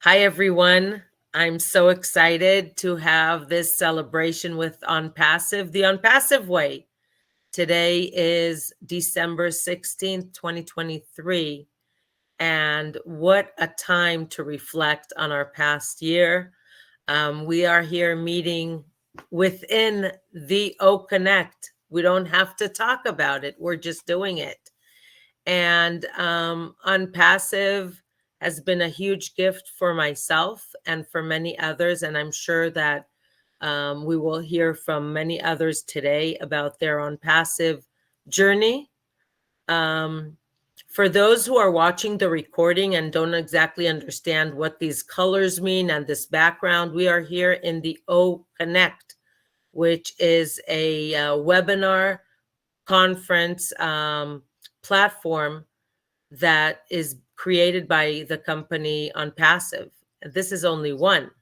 Hi, everyone. I'm so excited to have this celebration with ONPASSIVE, the ONPASSIVE way. Today is December 16th, 2023. And what a time to reflect on our past year. We are here meeting within the O Connect. We don't have to talk about it, we're just doing it. And ONPASSIVE has been a huge gift for myself and for many others. And I'm sure that we will hear from many others today about their ONPASSIVE journey. For those who are watching the recording and don't exactly understand what these colors mean and this background, we are here in the O Connect, which is a webinar conference platform that is created by the company ONPASSIVE. This is only one.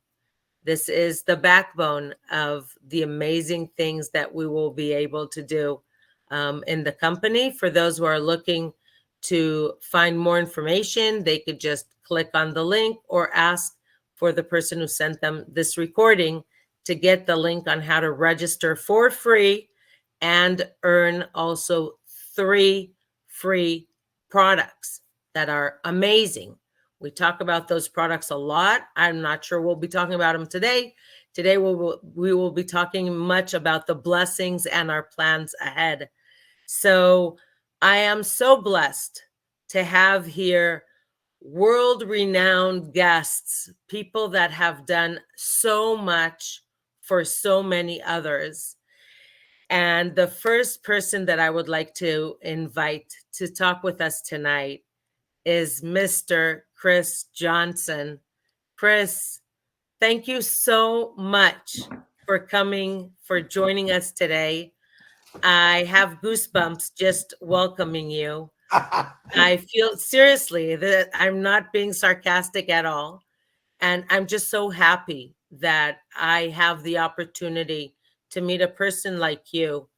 This is the backbone of the amazing things that we will be able to do in the company. For those who are looking to find more information, they could just click on the link or ask for the person who sent them this recording to get the link on how to register for free and earn also 3 free products that are amazing. We talk about those products a lot. I'm not sure we'll be talking about them today. Today we will be talking much about the blessings and our plans ahead. So I am so blessed to have here world-renowned guests, people that have done so much for so many others. And the first person that I would like to invite to talk with us tonight is Mr. Chris Johnson. Chris, thank you so much for coming, for joining us today. I have goosebumps just welcoming you. I feel seriously that I'm not being sarcastic at all. And I'm just so happy that I have the opportunity to meet a person like you,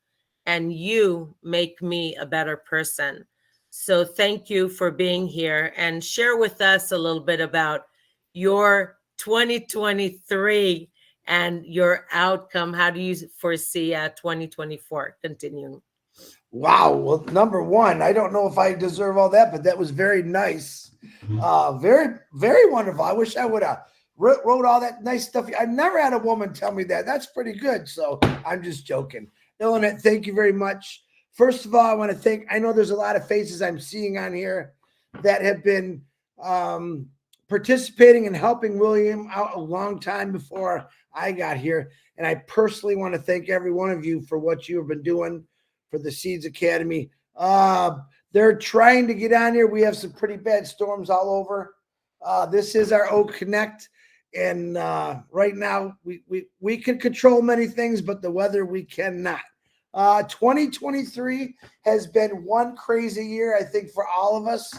and you make me a better person. So thank you for being here, and share with us a little bit about your 2023 and your outcome. How do you foresee 2024 continuing? Wow. Well, number one, I don't know if I deserve all that, but that was very nice. Very, very wonderful. I wish I would have wrote all that nice stuff. I've never had a woman tell me that. That's pretty good. So I'm just joking. Illinois, thank you very much. First of all, I want to thank, I know there's a lot of faces I'm seeing on here that have been participating and helping William out a long time before I got here. And I personally want to thank every one of you for what you have been doing for the Seeds Academy. They're trying to get on here. We have some pretty bad storms all over. This is our O Connect. And right now, we can control many things, but the weather we cannot. 2023 has been one crazy year, I think, for all of us.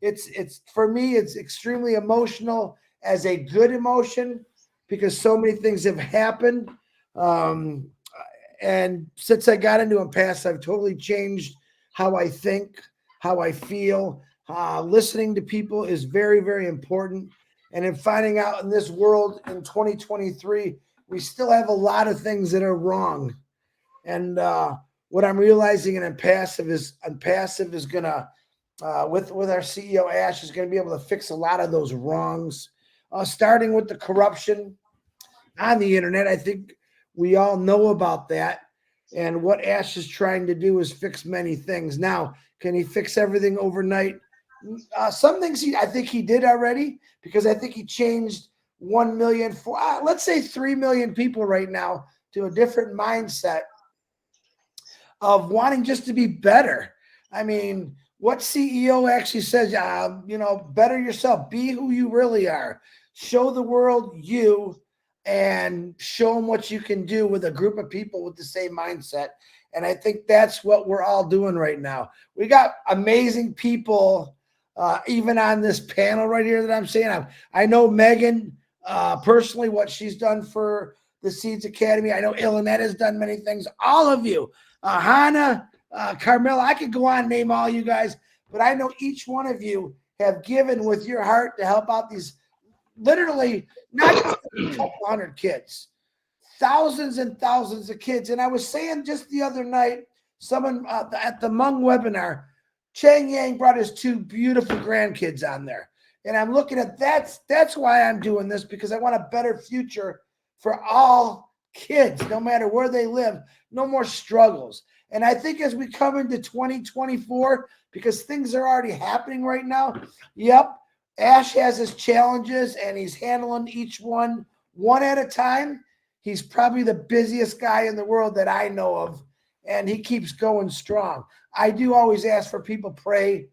It's for me, it's extremely emotional as a good emotion because so many things have happened. And since I got into ONPASSIVE, I've totally changed how I think, how I feel. Listening to people is very, very important. And in finding out in this world in 2023, we still have a lot of things that are wrong. And what I'm realizing in ONPASSIVE is gonna, with our CEO Ash, is gonna be able to fix a lot of those wrongs, starting with the corruption on the internet. I think we all know about that. And what Ash is trying to do is fix many things. Now, can he fix everything overnight? Some things I think he did already, because I think he changed 1 million, let's say 3 million people right now to a different mindset of wanting just to be better. I mean, what CEO actually says, better yourself, be who you really are, show the world you, and show them what you can do with a group of people with the same mindset. And I think that's what we're all doing right now. We got amazing people, even on this panel right here that I'm saying. I know Megan personally, what she's done for the Seeds Academy. I know Ilanette has done many things. All of you, Hannah, Carmela, I could go on and name all you guys, but I know each one of you have given with your heart to help out these literally not just a couple hundred kids, thousands and thousands of kids. And I was saying just the other night, someone at the Hmong webinar, Chang Yang brought his 2 beautiful grandkids on there. And I'm looking at that's why I'm doing this, because I want a better future for all kids, no matter where they live, no more struggles. And I think as we come into 2024, because things are already happening right now, yep, Ash has his challenges and he's handling each one at a time. He's probably the busiest guy in the world that I know of, and he keeps going strong. I do always ask for people pray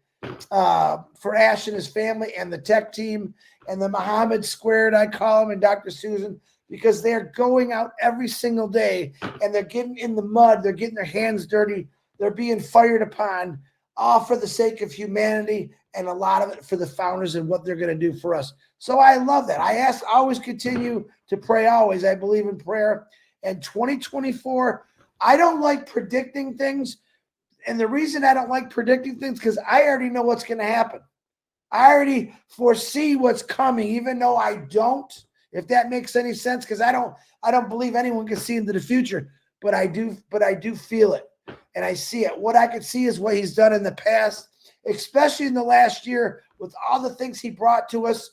for Ash and his family and the tech team and the Muhammad Squared, I call him, and Dr. Susan, because they're going out every single day and they're getting in the mud. They're getting their hands dirty. They're being fired upon, all for the sake of humanity, and a lot of it for the founders and what they're going to do for us. So I love that. I always continue to pray always. I believe in prayer. And 2024, I don't like predicting things. And the reason I don't like predicting things, because I already know what's going to happen. I already foresee what's coming, even though I don't, if that makes any sense, because I don't believe anyone can see into the future, but I do feel it and I see it. What I can see is what he's done in the past, especially in the last year with all the things he brought to us.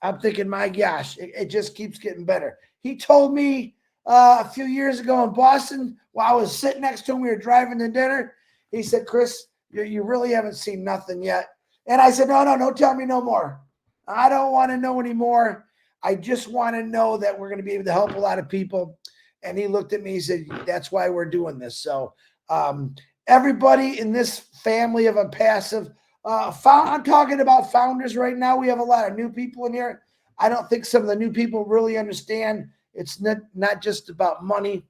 I'm thinking, my gosh, it just keeps getting better. He told me a few years ago in Boston, while I was sitting next to him, we were driving to dinner. He said, Chris, you really haven't seen nothing yet. And I said, no, don't tell me no more. I don't want to know anymore. I just want to know that we're going to be able to help a lot of people. And he looked at me, he said, that's why we're doing this. So everybody in this family of ONPASSIVE, I'm talking about founders right now. We have a lot of new people in here. I don't think some of the new people really understand it's not just about money.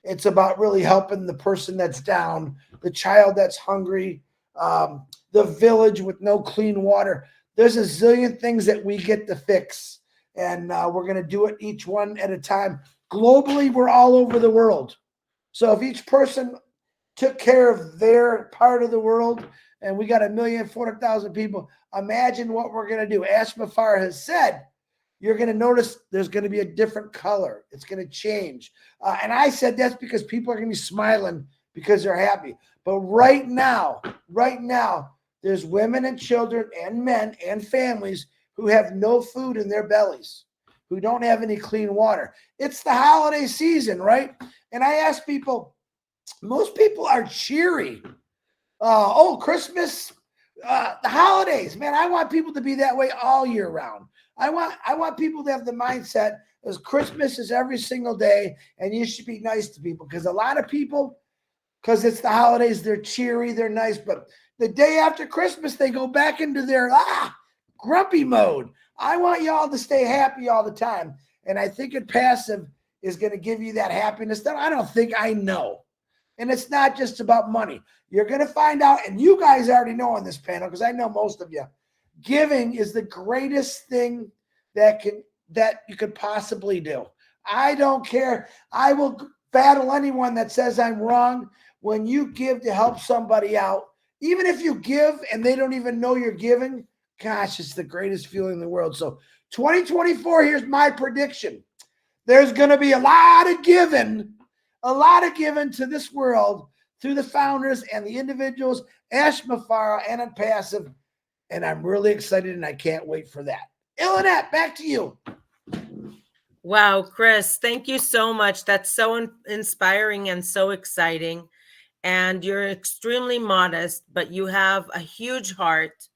It's about really helping the person that's down, the child that's hungry, the village with no clean water. There's a zillion things that we get to fix, and we're going to do it each one at a time. Globally, we're all over the world. So if each person took care of their part of the world, and we got 1,400,000 people, imagine what we're going to do. Ash Mafar has said, you're going to notice there's going to be a different color. It's going to change. And I said that's because people are going to be smiling because they're happy. But right now, there's women and children and men and families who have no food in their bellies, who don't have any clean water. It's the holiday season, right? And I ask people, most people are cheery. Christmas, the holidays, man, I want people to be that way all year round. I want people to have the mindset as Christmas is every single day, and you should be nice to people, because a lot of people, because it's the holidays, they're cheery, they're nice, but the day after Christmas, they go back into their grumpy mode. I want y'all to stay happy all the time, and I think ONPASSIVE is going to give you that happiness that I know. And it's not just about money. You're going to find out, and you guys already know on this panel, because I know most of you, giving is the greatest thing that you could possibly do. I don't care. I will battle anyone that says I'm wrong. When you give to help somebody out, even if you give and they don't even know you're giving, gosh, it's the greatest feeling in the world. So 2024, here's my prediction. There's going to be a lot of giving to this world through the founders and the individuals, Ash Mafara and ONPASSIVE. And I'm really excited, and I can't wait for that. Ilanette, back to you. Wow, Chris, thank you so much. That's so inspiring and so exciting. And you're extremely modest, but you have a huge heart.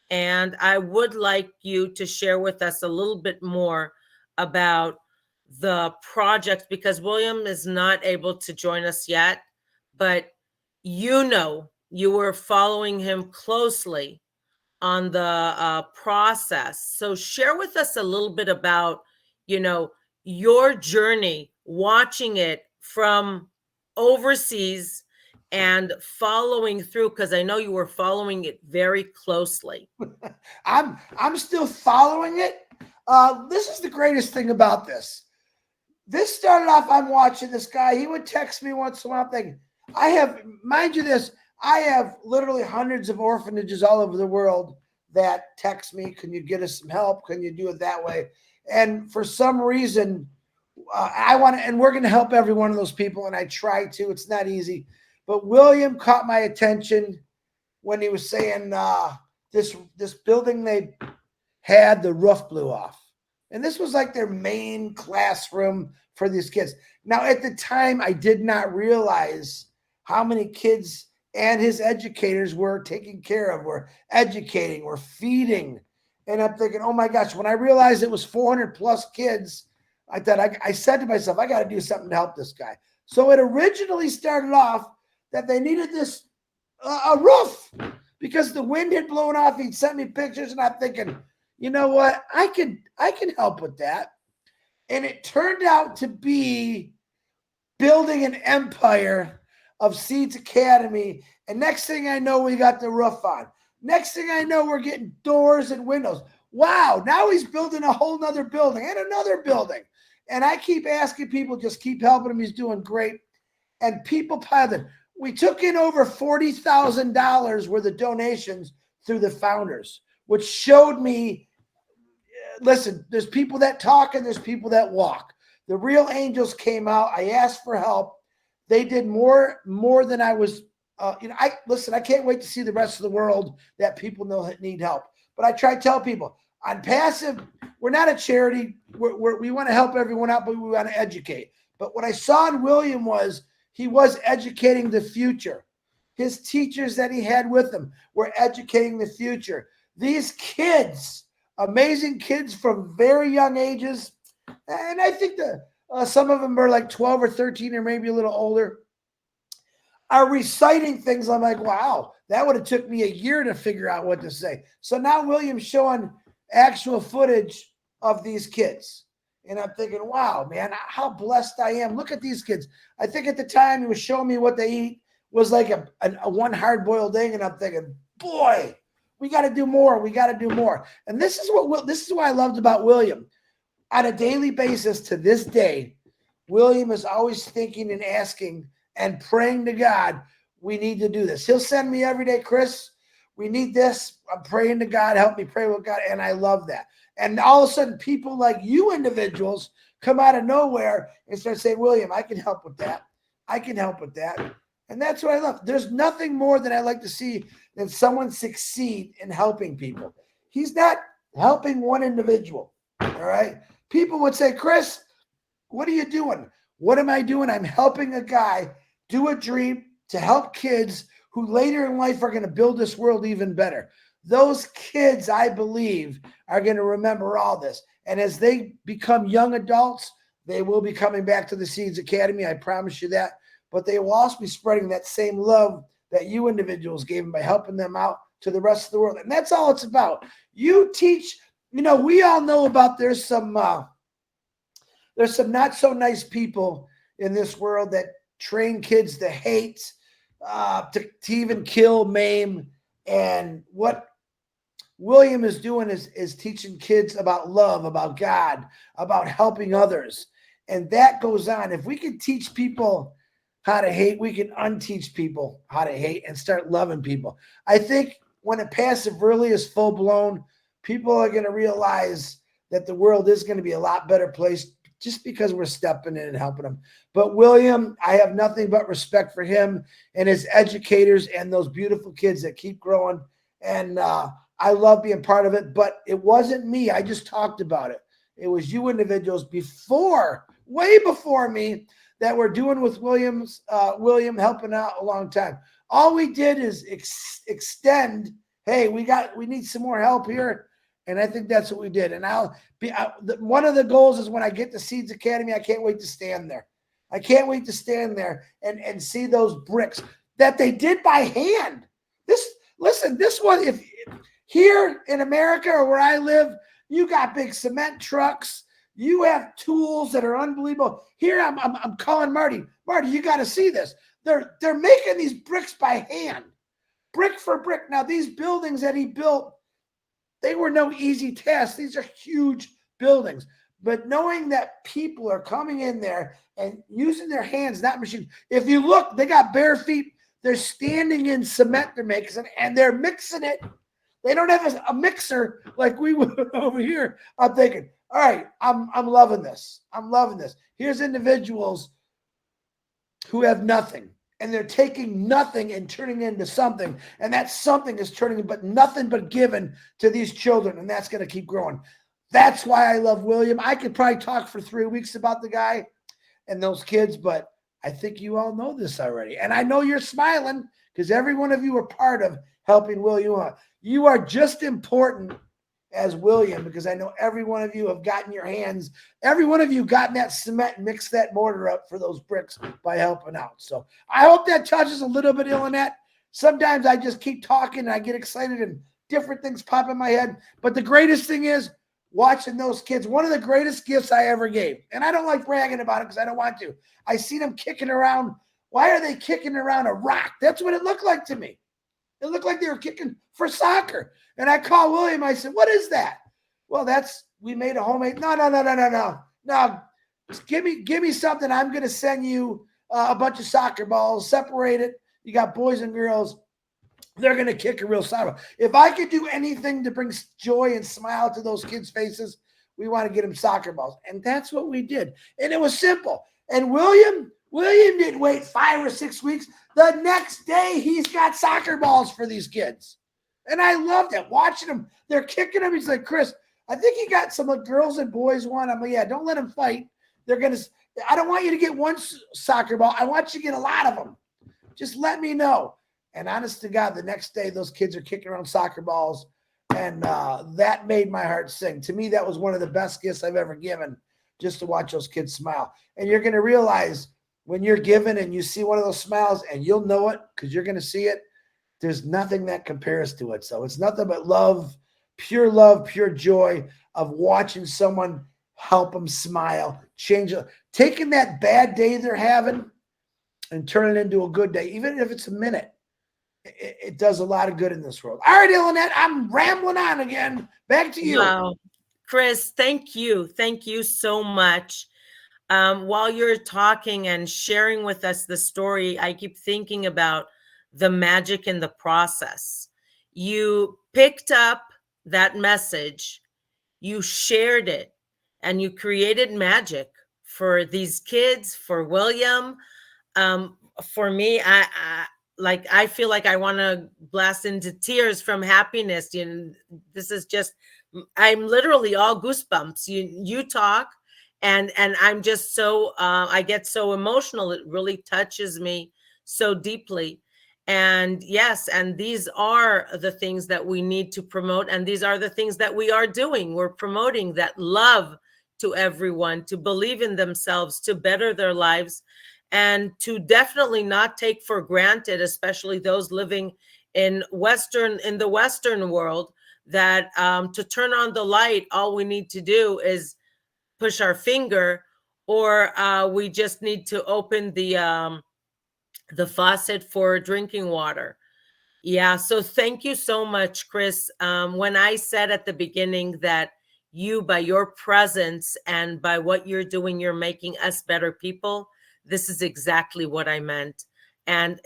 And I would like you to share with us a little bit more about the project, because William is not able to join us yet, but you were following him closely on the process. So share with us a little bit about, your journey, watching it from overseas and following through, because I know you were following it very closely. I'm still following it. This is the greatest thing about this. This started off, I'm watching this guy. He would text me once in a while. I'm thinking, mind you this, I have literally hundreds of orphanages all over the world that text me, can you get us some help? Can you do it that way? And for some reason, I want to, and we're going to help every one of those people. And I try to, it's not easy, but William caught my attention when he was saying this building they had, the roof blew off. And this was like their main classroom for these kids. Now, at the time, I did not realize how many kids and his educators were taking care of, were educating, were feeding. And I'm thinking, oh my gosh, when I realized it was 400 plus kids, I thought, I said to myself, I got to do something to help this guy. So it originally started off that they needed this, a roof, because the wind had blown off. He'd sent me pictures, and I'm thinking, you know what? I can help with that. And it turned out to be building an empire of Seeds Academy. And next thing I know, we got the roof on. Next thing I know, we're getting doors and windows. Wow, now he's building a whole nother building and another building. And I keep asking people, just keep helping him. He's doing great. And people piled in. We took in over $40,000 worth of donations through the founders, which showed me, listen, there's people that talk and there's people that walk. The real angels came out. I asked for help. They did more than I was. I can't wait to see the rest of the world that people know that need help. But I try to tell people on Passive, we're not a charity. We want to help everyone out, but we want to educate. But what I saw in William was he was educating the future. His teachers that he had with him were educating the future. These kids, amazing kids from very young ages, and I think that some of them are like 12 or 13 or maybe a little older, are reciting things. I'm like, wow, that would have took me a year to figure out what to say. So now William's showing actual footage of these kids. And I'm thinking, wow, man, how blessed I am. Look at these kids. I think at the time he was showing me what they eat was like a one hard-boiled egg. And I'm thinking, boy, we got to do more. We got to do more. And this is what I loved about William. On a daily basis to this day, William is always thinking and asking and praying to God, we need to do this. He'll send me every day, Chris, we need this. I'm praying to God, help me pray with God. And I love that. And all of a sudden, people like you individuals come out of nowhere and start saying, William, I can help with that. I can help with that. And that's what I love. There's nothing more that I like to see than someone succeed in helping people. He's not helping one individual. All right. People would say, Chris, what are you doing? What am I doing? I'm helping a guy do a dream to help kids who later in life are going to build this world even better. Those kids, I believe, are going to remember all this. And as they become young adults, they will be coming back to the Seeds Academy. I promise you that. But they will also be spreading that same love that you individuals gave them by helping them out to the rest of the world. And that's all it's about. You teach, we all know about there's some not so nice people in this world that train kids to hate, to even kill, maim. And what William is doing is teaching kids about love, about God, about helping others. And that goes on. If we can teach people how to hate, we can unteach people how to hate and start loving people. I think when a Passive really is full blown, people are going to realize that the world is going to be a lot better place just because we're stepping in and helping them. But William, I have nothing but respect for him and his educators and those beautiful kids that keep growing. And I love being part of it, but it wasn't me. I just talked about it. It was you individuals way before me, that were doing with William helping out a long time. All we did is extend, hey, we need some more help here. And I think that's what we did. And one of the goals is when I get to Seeds Academy, I can't wait to stand there. I can't wait to stand there and see those bricks that they did by hand. This one, if here in America or where I live, you got big cement trucks. You have tools that are unbelievable. Here I'm calling Marty. Marty, you got to see this. They're making these bricks by hand, brick for brick. Now these buildings that he built, they were no easy task. These are huge buildings. But knowing that people are coming in there and using their hands, not machines. If you look, they got bare feet. They're standing in cement they're making, and they're mixing it They don't have a mixer like we would over here. I'm thinking, all right, I'm loving this. I'm loving this. Here's individuals who have nothing, and they're taking nothing and turning it into something, and that something is turning but nothing but given to these children, and that's going to keep growing. That's why I love William. I could probably talk for 3 weeks about the guy and those kids, but I think you all know this already. And I know you're smiling because every one of you are part of helping William. You are just important as William, because I know every one of you have gotten your hands, every one of you gotten that cement and mixed that mortar up for those bricks by helping out. So I hope that touches a little bit, Ilanette. Sometimes I just keep talking and I get excited and different things pop in my head. But the greatest thing is watching those kids. One of the greatest gifts I ever gave. And I don't like bragging about it because I don't want to. I see them kicking around. Why are they kicking around a rock? That's what it looked like to me. It looked like they were kicking for soccer. And I called William. I said, what is that? Well, we made a homemade. No. No, just give me something. I'm going to send you a bunch of soccer balls, separate it. You got boys and girls. They're going to kick a real soccer ball. If I could do anything to bring joy and smile to those kids' faces, we want to get them soccer balls. And that's what we did. And it was simple. And William didn't wait 5 or 6 weeks. The next day, he's got soccer balls for these kids. And I loved it. Watching them, they're kicking them. He's like, Chris, I think he got some girls and boys one. I'm like, yeah, don't let them fight. I don't want you to get one soccer ball. I want you to get a lot of them. Just let me know. And honest to God, the next day, those kids are kicking around soccer balls. And that made my heart sing. To me, that was one of the best gifts I've ever given, just to watch those kids smile. And you're going to realize when you're giving and you see one of those smiles, and you'll know it because you're going to see it, there's nothing that compares to it. So it's nothing but love, pure joy of watching someone help them smile, change it, taking that bad day they're having and turn it into a good day, even if it's a minute. It does a lot of good in this world. All right, Ilanette, I'm rambling on again. Back to you. Wow. Chris, thank you. Thank you so much. While you're talking and sharing with us the story, I keep thinking about the magic in the process. You picked up that message, you shared it, and you created magic for these kids, for William. For me, I feel like I want to blast into tears from happiness. This is just, I'm literally all goosebumps. You talk, and I'm just so, I get so emotional. It really touches me so deeply. And yes, and these are the things that we need to promote. And these are the things that we are doing. We're promoting that love to everyone, to believe in themselves, to better their lives, and to definitely not take for granted, especially those living in the Western world, that to turn on the light, all we need to do is push our finger, or we just need to open the faucet for drinking water. Yeah. So thank you so much, Chris. When I said at the beginning that you, by your presence and by what you're doing, you're making us better people, this is exactly what I meant. And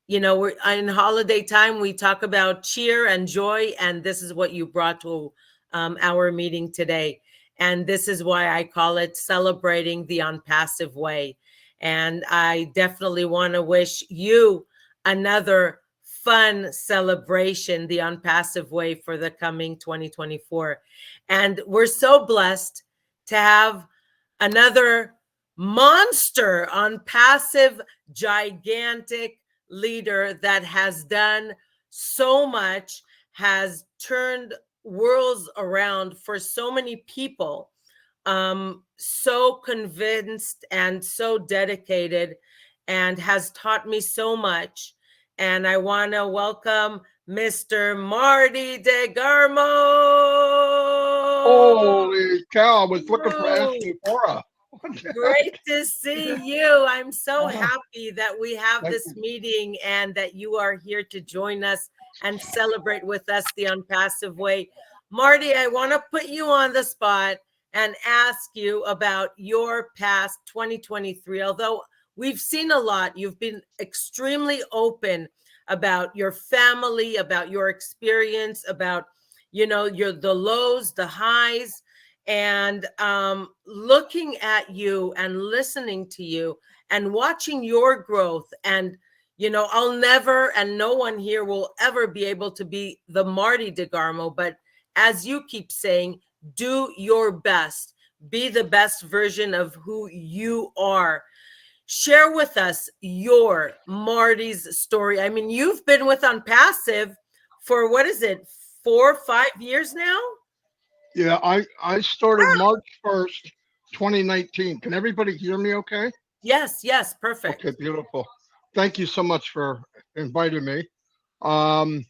we're in holiday time, we talk about cheer and joy, and this is what you brought to our meeting today. And this is why I call it Celebrating the ONPASSIVE Way. And I definitely want to wish you another fun celebration, the ONPASSIVE Way, for the coming 2024. And we're so blessed to have another monster, ONPASSIVE, gigantic leader that has done so much, has turned worlds around for so many people, so convinced and so dedicated, and has taught me so much. And I want to welcome Mr. Marty DeGarmo. Holy cow, I was looking for Ashley Fora. Great to see you. I'm so happy that we have this meeting and that you are here to join us and celebrate with us the ONPASSIVE Way. Marty, I want to put you on the spot and ask you about your past 2023. Although we've seen a lot, you've been extremely open about your family, about your experience, about, the lows, the highs, and looking at you and listening to you and watching your growth. And, I'll never, and no one here will ever be able to be the Marty DeGarmo, but as you keep saying, do your best, be the best version of who you are. Share with us your Marty's story. I mean, you've been with ONPASSIVE for, what is it, 4 or 5 years now? Yeah, I started March 1st, 2019. Can everybody hear me okay? Yes, perfect. Okay, beautiful. Thank you so much for inviting me. Um,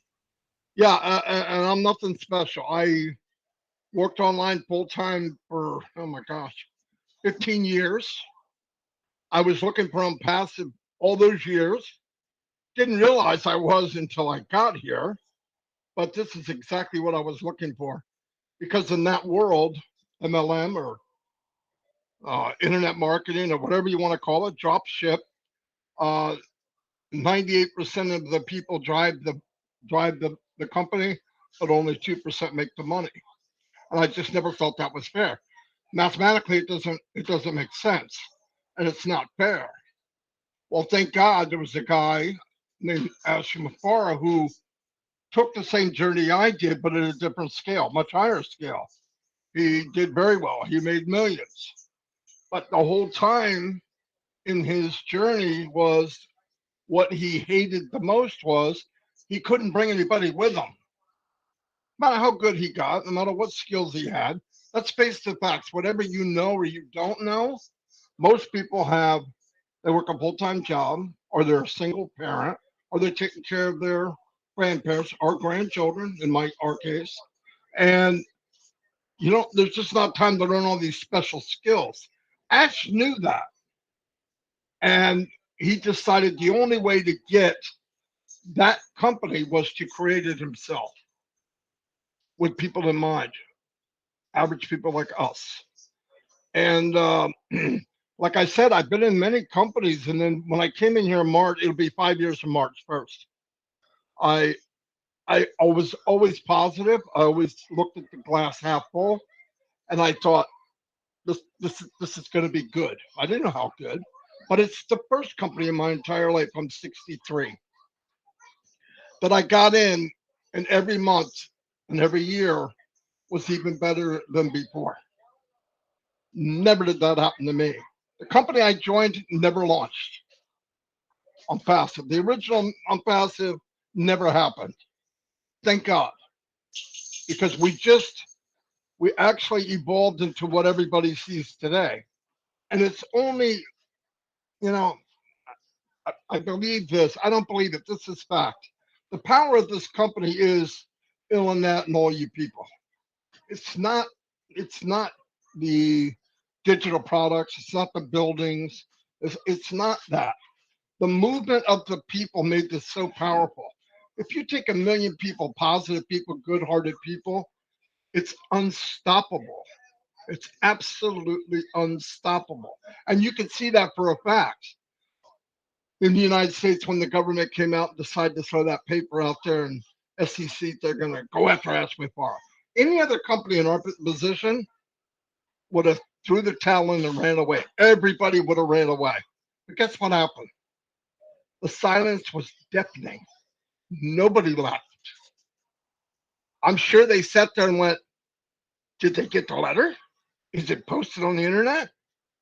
yeah, and I'm nothing special. I worked online full time for, oh my gosh, 15 years. I was looking for ONPASSIVE all those years. Didn't realize I was until I got here, but this is exactly what I was looking for. Because in that world, MLM or internet marketing or whatever you want to call it, drop ship, uh, 98% of the people drive the company, but only 2% make the money. And I just never felt that was fair. Mathematically, it doesn't make sense, and it's not fair. Well, thank God there was a guy named Ashimafara who took the same journey I did, but at a different scale, much higher scale. He did very well. He made millions. But the whole time in his journey was what he hated the most was he couldn't bring anybody with him. No matter how good he got, no matter what skills he had, let's face the facts. Whatever you know or you don't know, most people they work a full-time job, or they're a single parent, or they're taking care of their grandparents or grandchildren, in our case. And there's just not time to learn all these special skills. Ash knew that. And he decided the only way to get that company was to create it himself with people in mind, average people like us. And like I said, I've been in many companies. And then when I came in here in March, it'll be 5 years from March 1st. I I was always positive. I always looked at the glass half full, and I thought this is going to be good. I didn't know how good, but it's the first company in my entire life. I'm 63 that I got in, and every month and every year was even better than before. Never did that happen to me. The company I joined never launched on Passive. The original on Passive never happened. Thank God, because we actually evolved into what everybody sees today. And it's only, you know, I believe this. I don't believe it. This is fact. The power of this company is Illinois and all you people. It's not. It's not the digital products. It's not the buildings. It's not that. The movement of the people made this so powerful. If you take 1 million people, positive people, good-hearted people, it's unstoppable. It's absolutely unstoppable. And you can see that for a fact. In the United States, when the government came out and decided to throw that paper out there and SEC, they're going to go after Ashmore. Any other company in our position would have threw the towel in and ran away. Everybody would have ran away. But guess what happened? The silence was deafening. Nobody left. I'm sure they sat there and went, did they get the letter? Is it posted on the internet?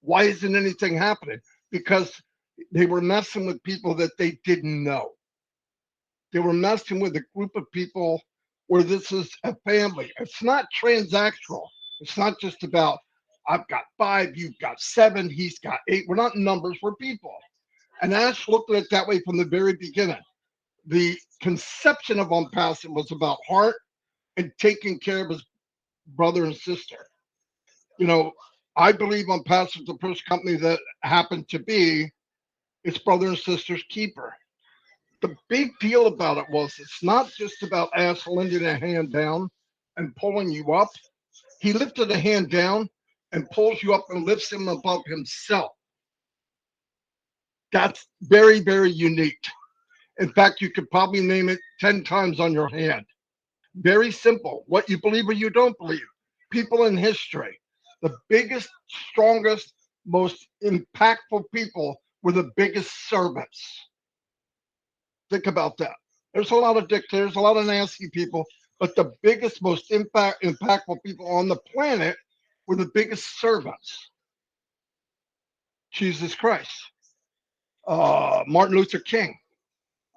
Why isn't anything happening? Because they were messing with people that they didn't know. They were messing with a group of people where this is a family. It's not transactional. It's not just about, I've got 5, you've got 7, he's got 8. We're not numbers, we're people. And Ash looked at it that way from the very beginning. The conception of ONPASSIVE was about heart and taking care of his brother and sister. You know, I believe ONPASSIVE is the first company that happened to be its brother and sister's keeper. The big deal about it was it's not just about Ash lending a hand down and pulling you up. He lifted a hand down and pulls you up and lifts him above himself. That's very, very unique. In fact, you could probably name it 10 times on your hand. Very simple. What you believe or you don't believe. People in history, the biggest, strongest, most impactful people were the biggest servants. Think about that. There's a lot of dictators, a lot of nasty people, but the biggest, most impactful people on the planet were the biggest servants. Jesus Christ, Martin Luther King,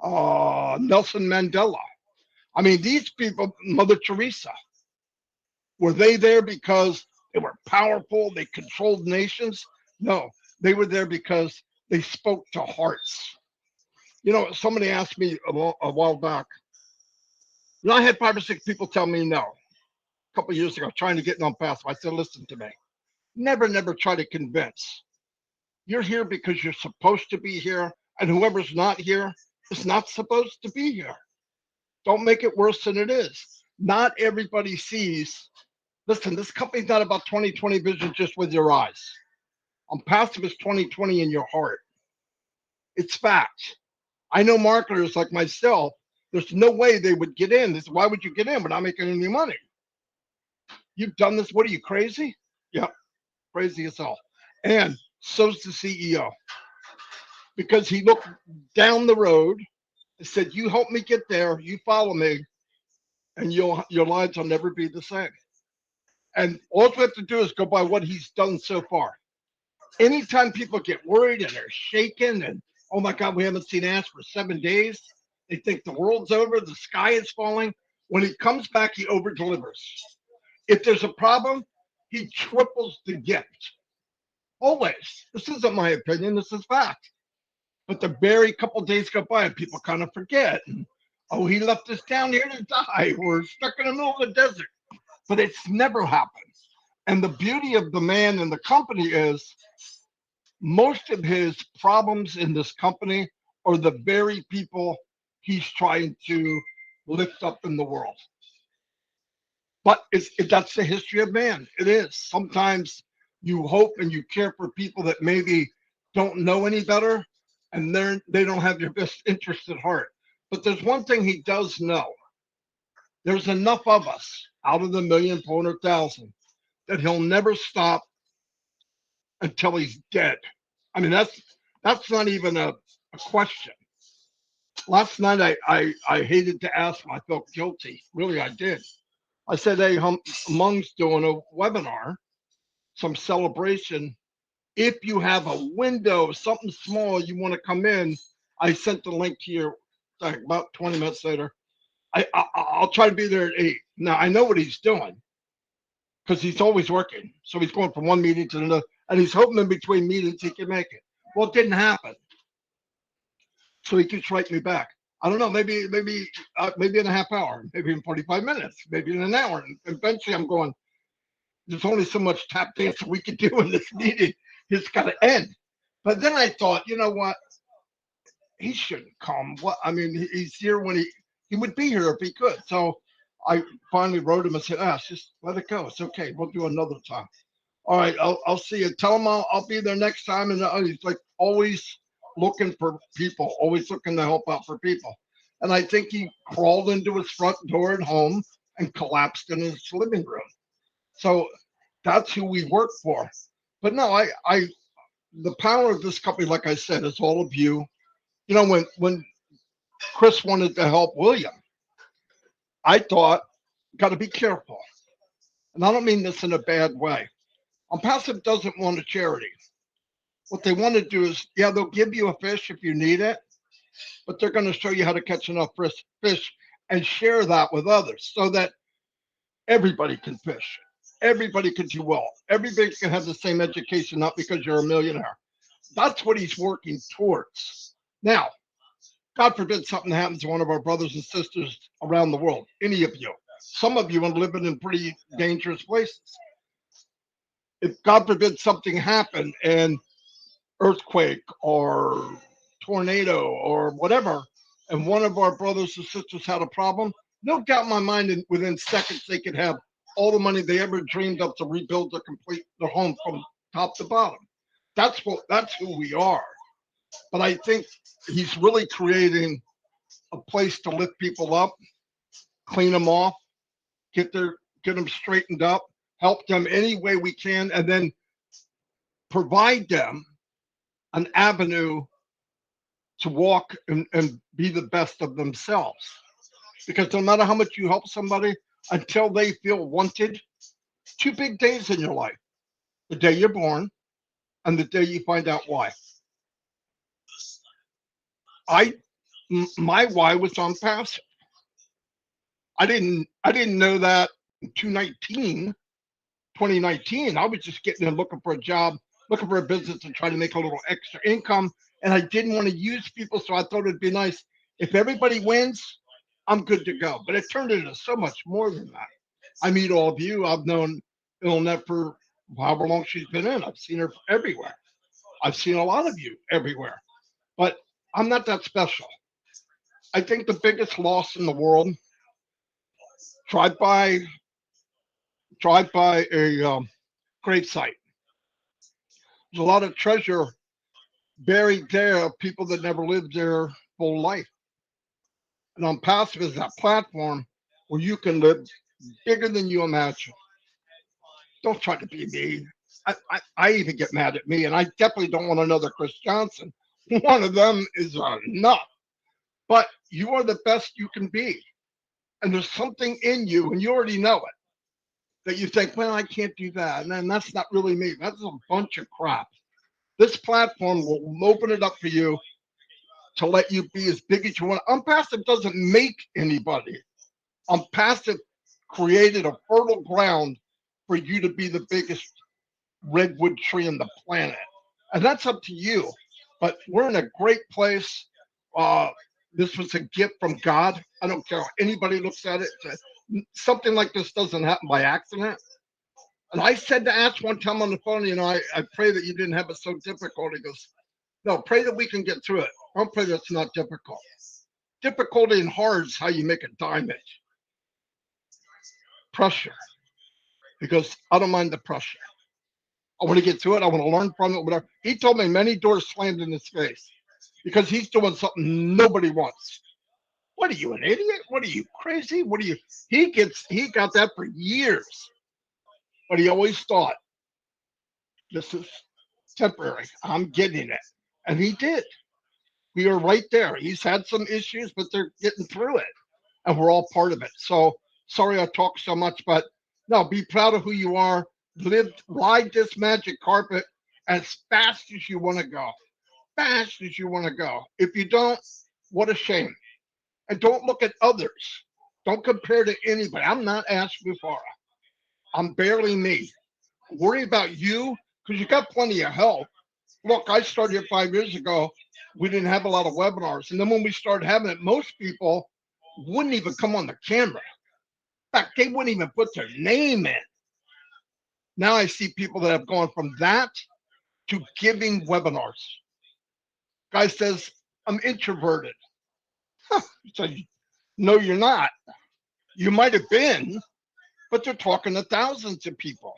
Nelson Mandela. I mean, these people, Mother Teresa, were they there because they were powerful, they controlled nations? No, they were there because they spoke to hearts. You know, somebody asked me a while back. You know, I had 5 or 6 people tell me no a couple of years ago, trying to get in ONPASSIVE. I said, listen to me. Never try to convince. You're here because you're supposed to be here, and whoever's not here is not supposed to be here. Don't make it worse than it is. Not everybody sees. Listen, this company's not about 20/20 vision just with your eyes. ONPASSIVE is 20/20 in your heart. It's fact. I know marketers like myself, there's no way they would get in. Why would you get in? We're not making any money. You've done this. What are you, crazy? Yep, crazy as hell. And so's the CEO. Because he looked down the road and said, you help me get there, you follow me, and your lives will never be the same. And all we have to do is go by what he's done so far. Anytime people get worried and they're shaking and, oh my God, we haven't seen ash for 7 days, they think the world's over, the sky is falling. When he comes back, he over delivers. If there's a problem, he triples the gift. Always. This isn't my opinion, this is fact. But the very couple days go by and people kind of forget. Oh, he left us down here to die. We're stuck in the middle of the desert. But it's never happened. And the beauty of the man and the company is most of his problems in this company are the very people he's trying to lift up in the world. But that's the history of man. It is. Sometimes you hope and you care for people that maybe don't know any better and they don't have your best interest at heart. But there's one thing he does know. There's enough of us out of the 1,400,000 that he'll never stop until he's dead. I mean, that's not even a question. Last night I hated to ask him. I felt guilty. Really, I did. I said, hey, Mung's doing a webinar, some celebration. If you have a window, something small, you want to come in, I sent the link to your, about 20 minutes later. I'll try to be there at 8. Now, I know what he's doing because he's always working. So he's going from one meeting to another, and he's hoping in between meetings he can make it. Well, it didn't happen. So he keeps writing me back. I don't know, maybe in a half hour, maybe in 45 minutes, maybe in an hour. And eventually I'm going, there's only so much tap dance we can do in this meeting. It's got to end. But then I thought, you know what? He shouldn't come. What? I mean, he's here when he would be here if he could. So I finally wrote him and said, just let it go. It's okay. We'll do another time. All right, I'll see you. Tell him I'll be there next time. And he's like always looking for people, always looking to help out for people. And I think he crawled into his front door at home and collapsed in his living room. So that's who we work for. But no, the power of this company, like I said, is all of you. You know, when Chris wanted to help William, I thought, got to be careful. And I don't mean this in a bad way. ONPASSIVE doesn't want a charity. What they want to do is, yeah, they'll give you a fish if you need it, but they're going to show you how to catch enough fish and share that with others so that everybody can fish. Everybody can do well. Everybody can have the same education, not because you're a millionaire. That's what he's working towards. Now, God forbid something happens to one of our brothers and sisters around the world, any of you. Some of you are living in pretty dangerous places. If God forbid something happened and earthquake or tornado or whatever, and one of our brothers and sisters had a problem, no doubt in my mind within seconds they could have all the money they ever dreamed of to rebuild their home from top to bottom. That's who we are. But I think he's really creating a place to lift people up, clean them off, get them straightened up, help them any way we can, and then provide them an avenue to walk and be the best of themselves. Because no matter how much you help somebody, until they feel wanted, two big days in your life: the day you're born and the day you find out why. I my why was on passive. I didn't know that in 2019. I was just getting in looking for a job, looking for a business and trying to make a little extra income. And I didn't want to use people, so I thought it'd be nice if everybody wins, I'm good to go. But it turned into so much more than that. I meet all of you. I've known Ilnet for however long she's been in. I've seen her everywhere. I've seen a lot of you everywhere. But I'm not that special. I think the biggest loss in the world, drive by a grave site. There's a lot of treasure buried there of people that never lived their full life. And on Passive is that platform where you can live bigger than you imagine. Don't try to be me. I even get mad at me, and I definitely don't want another Chris Johnson. One of them is enough. But you are the best you can be. And there's something in you, and you already know it, that you think, well, I can't do that. And then that's not really me. That's a bunch of crap. This platform will open it up for you to let you be as big as you want. Unpassive doesn't make anybody. Unpassive created a fertile ground for you to be the biggest redwood tree on the planet. And that's up to you. But we're in a great place. This was a gift from God. I don't care how anybody looks at it. Something like this doesn't happen by accident. And I said to Ash one time on the phone, I pray that you didn't have it so difficult. He goes, no, pray that we can get through it. Don't pray that's not difficult. Difficulty and hard is how you make a diamond. Pressure. Because I don't mind the pressure. I want to get through it. I want to learn from it. Whatever. He told me many doors slammed in his face because he's doing something nobody wants. What are you, an idiot? What are you, crazy? What are you? He got that for years. But he always thought, this is temporary. I'm getting it. And he did. We are right there. He's had some issues, but they're getting through it. And we're all part of it. So sorry I talk so much, but no, be proud of who you are. Ride this magic carpet as fast as you want to go. Fast as you want to go. If you don't, what a shame. And don't look at others. Don't compare to anybody. I'm not Ash Bufara. I'm barely me. Worry about you because you got plenty of help. Look, I started here 5 years ago. We didn't have a lot of webinars. And then when we started having it, most people wouldn't even come on the camera. In fact, they wouldn't even put their name in. Now I see people that have gone from that to giving webinars. Guy says, I'm introverted. So, no, you're not. You might have been, but they're talking to thousands of people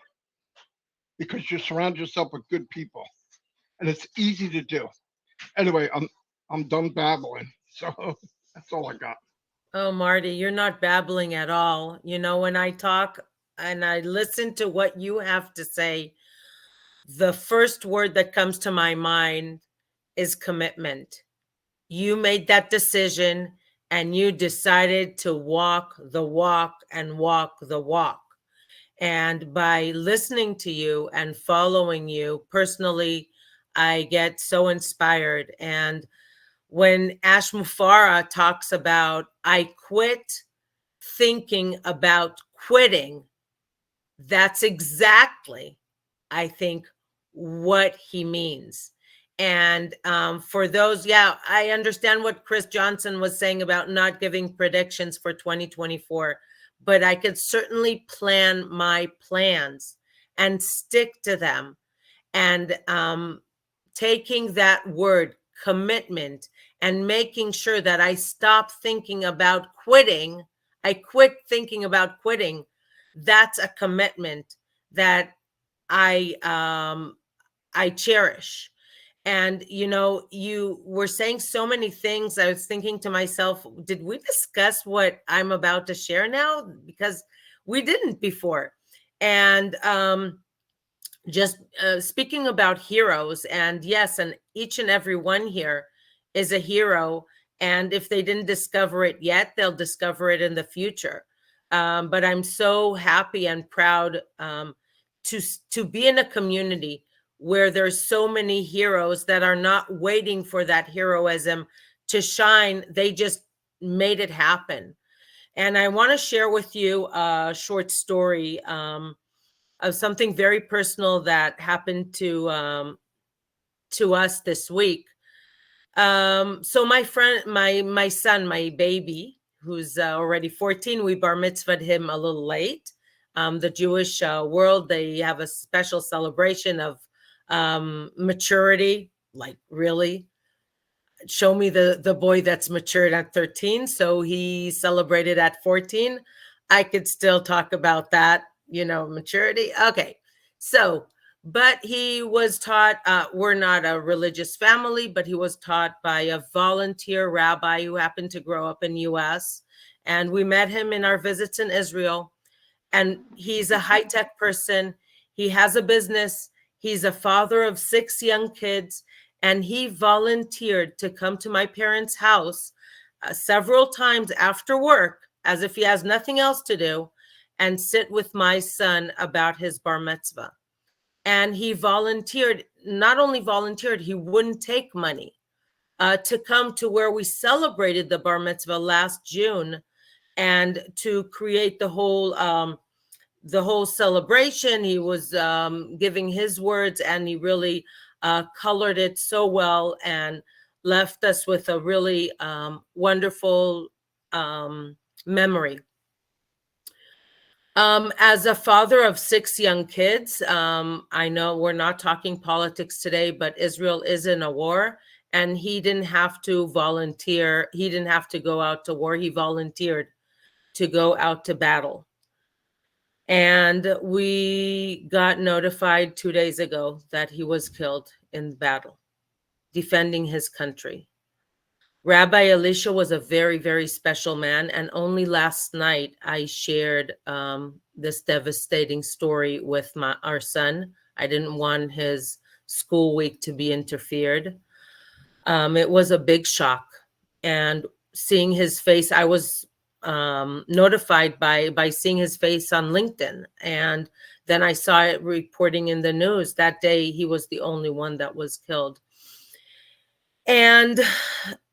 because you surround yourself with good people. And it's easy to do. Anyway, I'm done babbling. So that's all I got. Oh, Marty, you're not babbling at all. When I talk and I listen to what you have to say, the first word that comes to my mind is commitment. You made that decision and you decided to walk the walk and walk the walk. And by listening to you and following you personally, I get so inspired. And when Ash Mufara talks about, I quit thinking about quitting, that's exactly, I think, what he means. And for those, yeah, I understand what Chris Johnson was saying about not giving predictions for 2024, but I could certainly plan my plans and stick to them. And taking that word commitment and making sure that I stop thinking about quitting. I quit thinking about quitting. That's a commitment that I cherish. And, you were saying so many things. I was thinking to myself, did we discuss what I'm about to share now? Because we didn't before. And just speaking about heroes, and yes, and each and every one here is a hero. And if they didn't discover it yet, they'll discover it in the future. But I'm so happy and proud to be in a community where there's so many heroes that are not waiting for that heroism to shine. They just made it happen. And I want to share with you a short story of something very personal that happened to us this week. So my friend, my son, my baby, who's already 14, we bar mitzvahed him a little late. The Jewish world, they have a special celebration of maturity. Like, really, show me the boy that's matured at 13. So he celebrated at 14. I could still talk about that, maturity. Okay. So, but he was taught, we're not a religious family, but he was taught by a volunteer rabbi who happened to grow up in US. And we met him in our visits in Israel. And he's a high-tech person. He has a business. He's a father of 6 young kids. And he volunteered to come to my parents' house several times after work, as if he has nothing else to do, and sit with my son about his bar mitzvah. And he volunteered, not only volunteered, he wouldn't take money to come to where we celebrated the bar mitzvah last June, and to create the whole celebration. He was giving his words, and he really colored it so well and left us with a really wonderful memory. As a father of 6 young kids, I know we're not talking politics today, but Israel is in a war, and he didn't have to volunteer. He didn't have to go out to war. He volunteered to go out to battle. And we got notified 2 days ago that he was killed in battle, defending his country. Rabbi Elisha was a very, very special man. And only last night I shared this devastating story with our son. I didn't want his school week to be interfered. It was a big shock. And seeing his face, I was notified by seeing his face on LinkedIn. And then I saw it reporting in the news. That day, he was the only one that was killed. And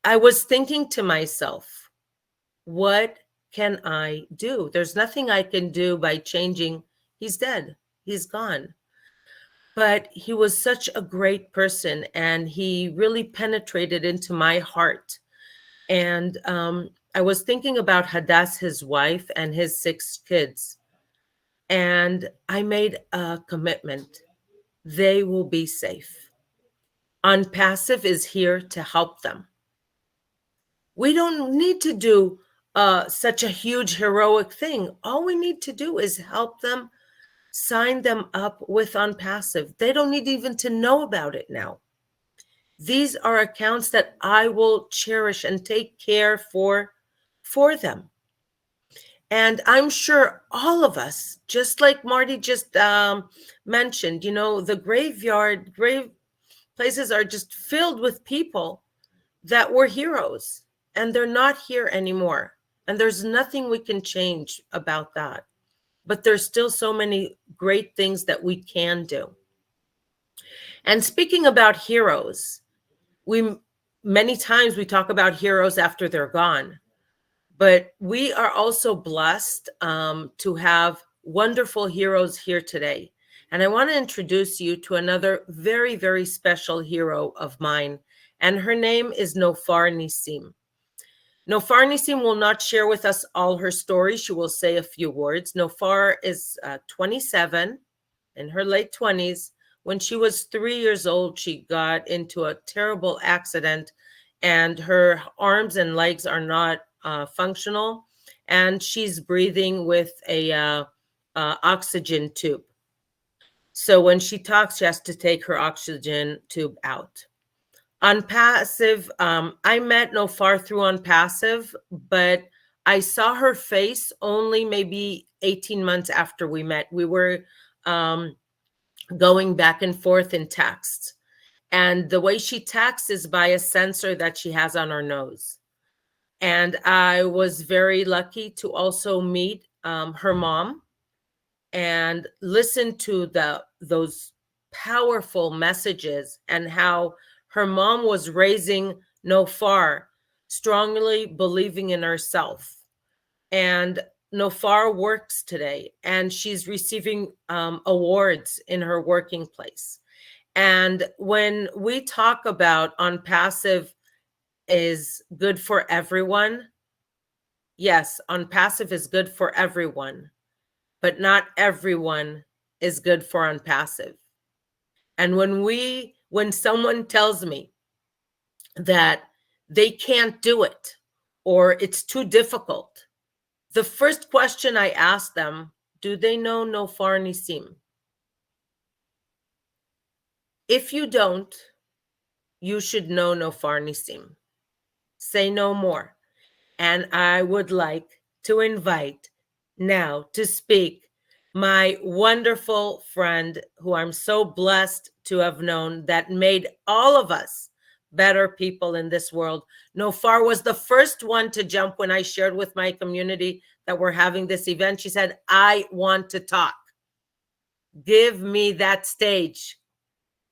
I was thinking to myself, what can I do? There's nothing I can do by changing. He's dead. He's gone. But he was such a great person, and he really penetrated into my heart. And I was thinking about Hadass, his wife, and his 6 kids. And I made a commitment. They will be safe. ONPASSIVE is here to help them. We don't need to do such a huge heroic thing. All we need to do is help them, sign them up with ONPASSIVE. They don't need even to know about it now. These are accounts that I will cherish and take care for them. And I'm sure all of us, just like Marty just mentioned, the grave places are just filled with people that were heroes, and they're not here anymore. And there's nothing we can change about that. But there's still so many great things that we can do. And speaking about heroes, many times we talk about heroes after they're gone. But we are also blessed to have wonderful heroes here today. And I want to introduce you to another very, very special hero of mine. And her name is Nofar Nissim. Nofar Nissim will not share with us all her story. She will say a few words. Nofar is 27, in her late 20s. When she was 3 years old, she got into a terrible accident, and her arms and legs are not functional, and she's breathing with a oxygen tube. So when she talks, she has to take her oxygen tube out. ONPASSIVE, I met Nofar through ONPASSIVE, but I saw her face only maybe 18 months after we met. We were going back and forth in text. And the way she texts is by a sensor that she has on her nose. And I was very lucky to also meet her mom and listen to those powerful messages, and how her mom was raising Nofar, strongly believing in herself. And Nofar works today, and she's receiving awards in her working place. And when we talk about ONPASSIVE is good for everyone, yes, ONPASSIVE is good for everyone, but not everyone is good for ONPASSIVE. And when someone tells me that they can't do it or it's too difficult, the first question I ask them, do they know Nofar Nisim? If you don't, you should know Nofar Nisim. Say no more. And I would like to invite now to speak my wonderful friend, who I'm so blessed to have known, that made all of us better people in this world. Nofar was the first one to jump when I shared with my community that we're having this event. She said, I want to talk. Give me that stage.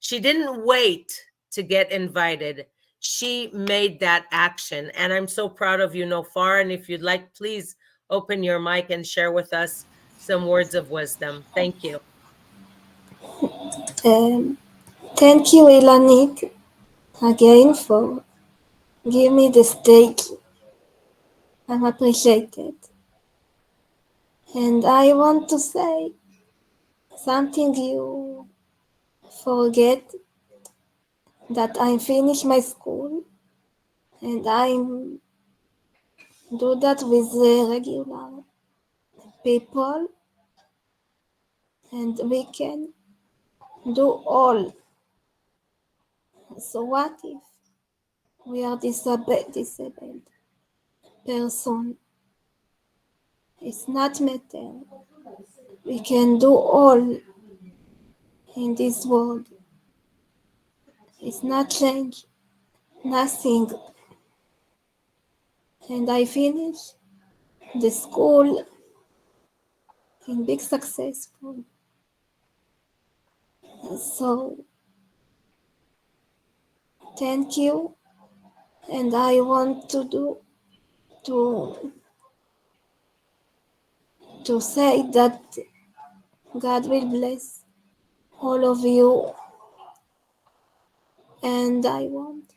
She didn't wait to get invited. She made that action. And I'm so proud of you, Nofar. And if you'd like, please open your mic and share with us some words of wisdom. Thank you. Thank you, Elanit, again for giving me the stage. I'm appreciated. And I want to say something you forget, that I finished my school and I'm do that with the regular people, and we can do all. So what if we are disabled person? It's not matter. We can do all in this world. It's not change, nothing. And I finished the school in big successful. So thank you. And I want to say that God will bless all of you, and I want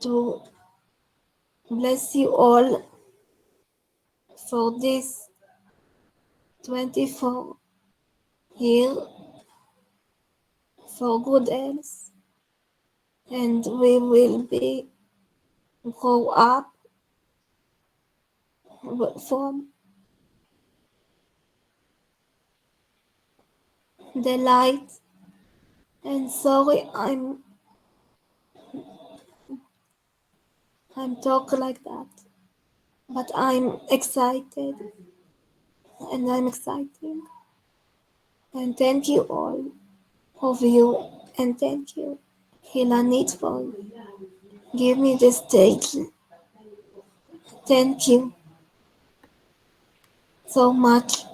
to bless you all for this 24 years for good health, and we will be grow up from the light. And sorry, I'm talk like that, but I'm excited, and I'm exciting. And thank you all of you, and thank you, Hilanit, for give me the stage. Thank you so much.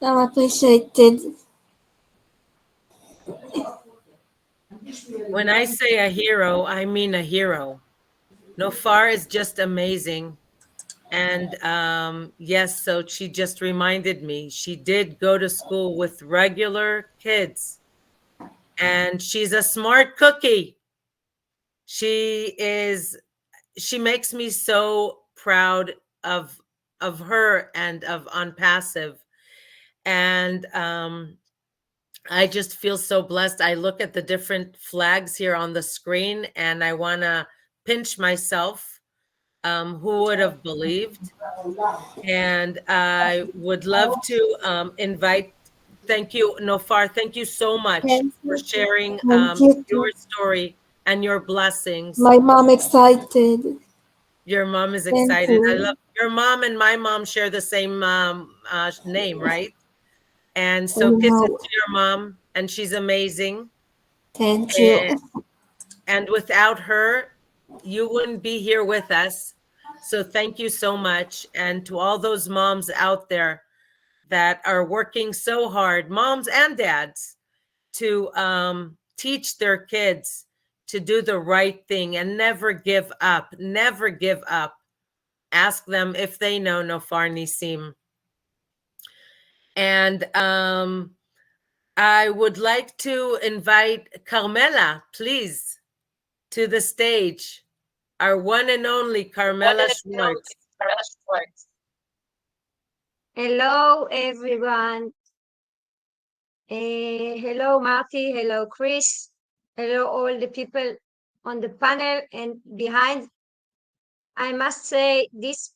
I'm appreciated. When I say a hero, I mean a hero. Nofar is just amazing. And yes, so she just reminded me, she did go to school with regular kids, and she's a smart cookie. She makes me so proud of her and of ONPASSIVE. And I just feel so blessed. I look at the different flags here on the screen, and I want to pinch myself Who would have believed? And I would love to invite, thank you, Nofar, thank you so much Thank for you. sharing Thank you your too. story and your blessings. My mom excited. Your mom is Thank excited. I love you. your mom and my mom share the same name, right? And I so kisses know. to your mom, and she's amazing. Thank you. And, and without her, you wouldn't be here with us. So thank you so much. And to all those moms out there that are working so hard, moms and dads, to teach their kids to do the right thing and never give up. Never give up. Ask them if they know Nofar Nisim. And I would like to invite Carmela, please, to the stage. Our one and only Carmela Schwartz. Hello, everyone. Hello, Marty. Hello, Chris. Hello, all the people on the panel and behind. I must say this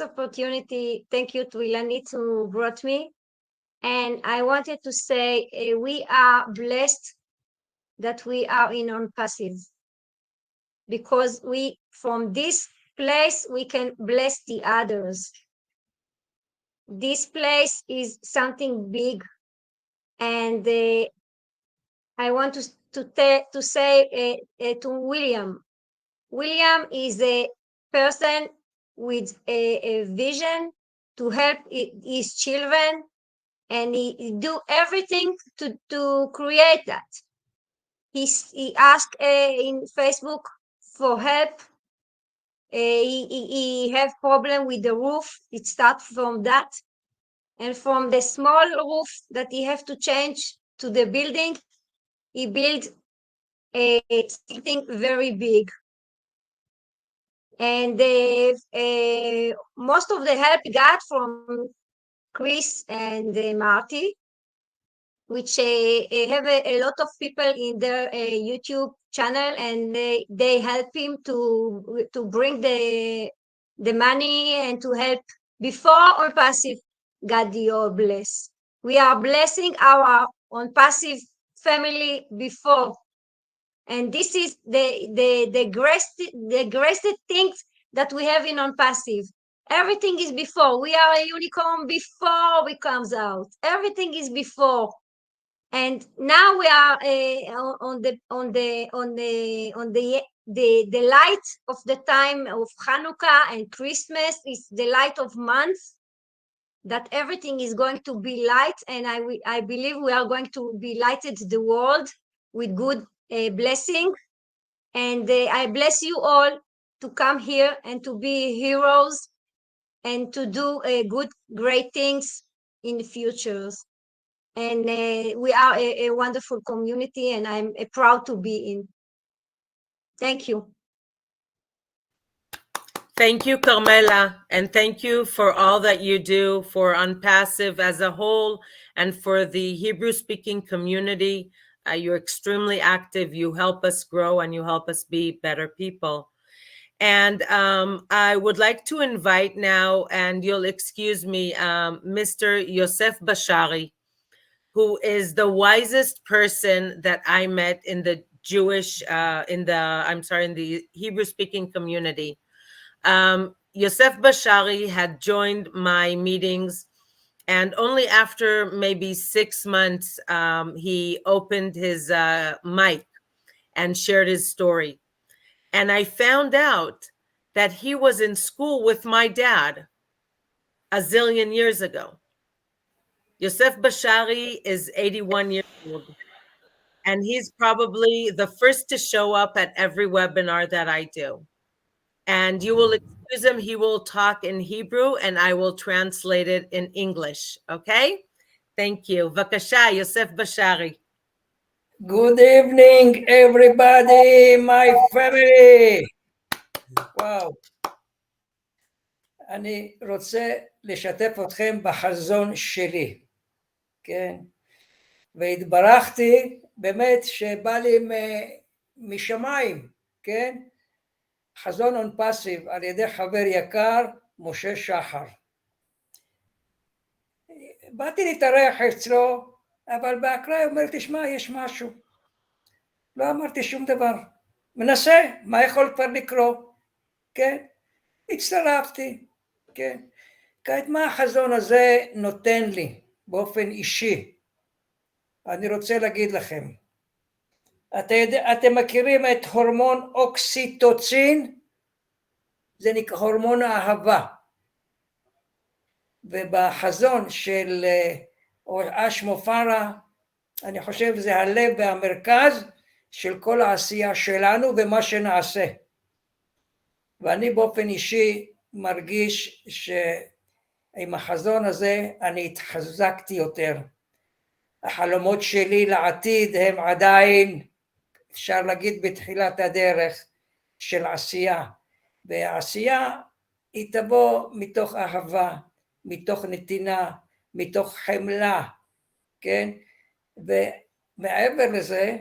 opportunity, thank you to Ilanit who brought me. And I wanted to say we are blessed that we are in ONPASSIVE because we, from this place, we can bless the others. This place is something big, and I want to say to William. William is a person with a vision to help his children, and he do everything to create that. He asked in Facebook for help. He have problem with the roof. It starts from that, and from the small roof that he have to change to the building, he built something very big. And most of the help got from Chris and Marty, which have a lot of people in their YouTube channel, and they help him to bring the money and to help before ONPASSIVE got the all bless. We are blessing our ONPASSIVE family before. And this is the greatest things that we have in ONPASSIVE. Everything is before. We are a unicorn before we comes out. Everything is before. And now we are on the light of the time of Hanukkah and Christmas. Is the light of months that everything is going to be light, and I believe we are going to be lighted the world with good blessing. And I bless you all to come here and to be heroes and to do good, great things in the futures. And we are a wonderful community, and I'm proud to be in. Thank you. Thank you, Carmela, and thank you for all that you do for ONPASSIVE as a whole and for the Hebrew-speaking community. You're extremely active. You help us grow and you help us be better people. And I would like to invite now, and you'll excuse me, Mr. Yosef Bashari, who is the wisest person that I met in the in the Hebrew-speaking community. Yosef Bashari had joined my meetings, and only after maybe 6 months, he opened his mic and shared his story. And I found out that he was in school with my dad a zillion years ago. Yosef Bashari is 81 years old, and he's probably the first to show up at every webinar that I do. And you will excuse him. He will talk in Hebrew and I will translate it in English. Okay? Thank you. Vakasha, Yosef Bashari. Good evening, everybody, my family. וואו. אני רוצה לשתף אתכם בחזון שלי, כן? והתברכתי באמת שבא לי משמיים, כן? חזון און פאסיב על ידי חבר יקר, משה שחר. באתי להתארח אצלו, אבל באקראי אומר, תשמע, יש משהו. לא אמרתי שום דבר. מנסה, מה יכול כבר לקרוא? כן? הצטרפתי, כן? כעת מה החזון הזה נותן לי באופן אישי? אני רוצה להגיד לכם, אתם מכירים את הורמון אוקסיטוצין? זה נקרא הורמון האהבה. ובחזון של אש מופרה, אני חושב זה הלב והמרכז של כל העשייה שלנו ומה שנעשה. ואני באופן אישי מרגיש שעם החזון הזה אני התחזקתי יותר. החלומות שלי לעתיד הם עדיין, אפשר להגיד, בתחילת הדרך של עשייה. והעשייה היא תבוא מתוך אהבה, מתוך נתינה, מתוך חמלה, כן? ומעבר לזה,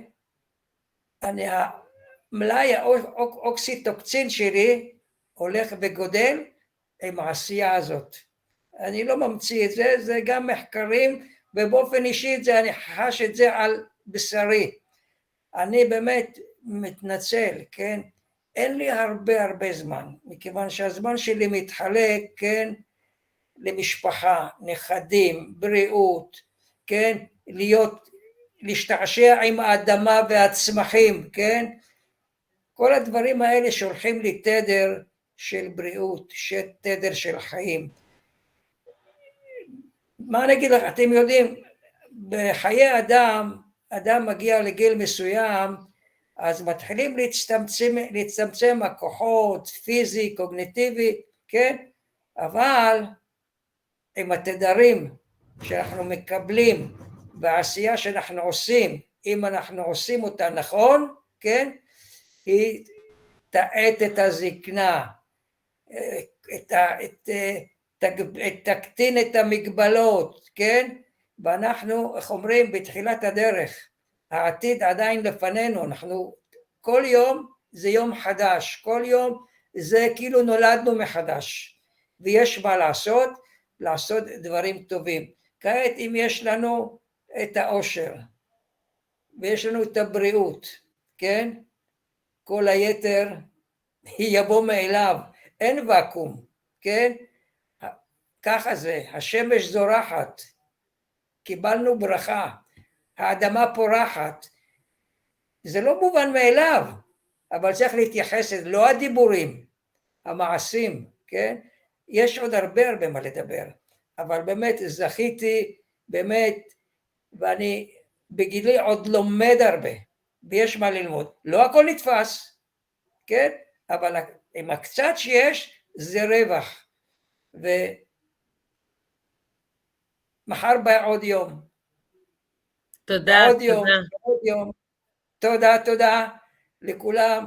מלאי האוקסיטוקסין שלי הולך וגודל עם העשייה הזאת. אני לא ממציא את זה, זה גם מחקרים, ובאופן אישי אני חש את זה על בשרי. אני באמת מתנצל, כן? אין לי הרבה זמן, מכיוון שהזמן שלי מתחלק, כן? למשפחה, נכדים, בריאות, כן? להשתעשע עם האדמה והצמחים, כן? כל הדברים האלה שולחים לי תדר של בריאות, תדר של חיים. מה אני אגיד לך, אתם יודעים, בחיי אדם מגיע לגיל מסוים, אז מתחילים להצטמצם הכוחות, פיזי, קוגניטיבי, כן? אבל עם התדרים שאנחנו מקבלים, והעשייה שאנחנו עושים, אם אנחנו עושים אותה נכון, כן? היא תאט את הזקנה, תקטין את המגבלות, כן? ואנחנו, איך אומרים, בתחילת הדרך, העתיד עדיין לפנינו, אנחנו, כל יום זה יום חדש, כל יום זה כאילו נולדנו מחדש, ויש מה לעשות דברים טובים. כעת אם יש לנו את האושר, ויש לנו את הבריאות, כן? כל היתר יבוא מאליו, אין ואקום, כן? ככה זה, השמש זורחת, קיבלנו ברכה, האדמה פורחת, זה לא מובן מאליו, אבל צריך להתייחס לזה, לא הדיבורים, המעשים, כן? יש עוד הרבה מה לדבר, אבל באמת זכיתי, באמת, ואני בגילי עוד לומד הרבה, ויש מה ללמוד, לא הכל נתפס, כן? אבל עם הקצת שיש, זה רווח, ומחר בא עוד יום. תודה, עוד יום. תודה לכולם,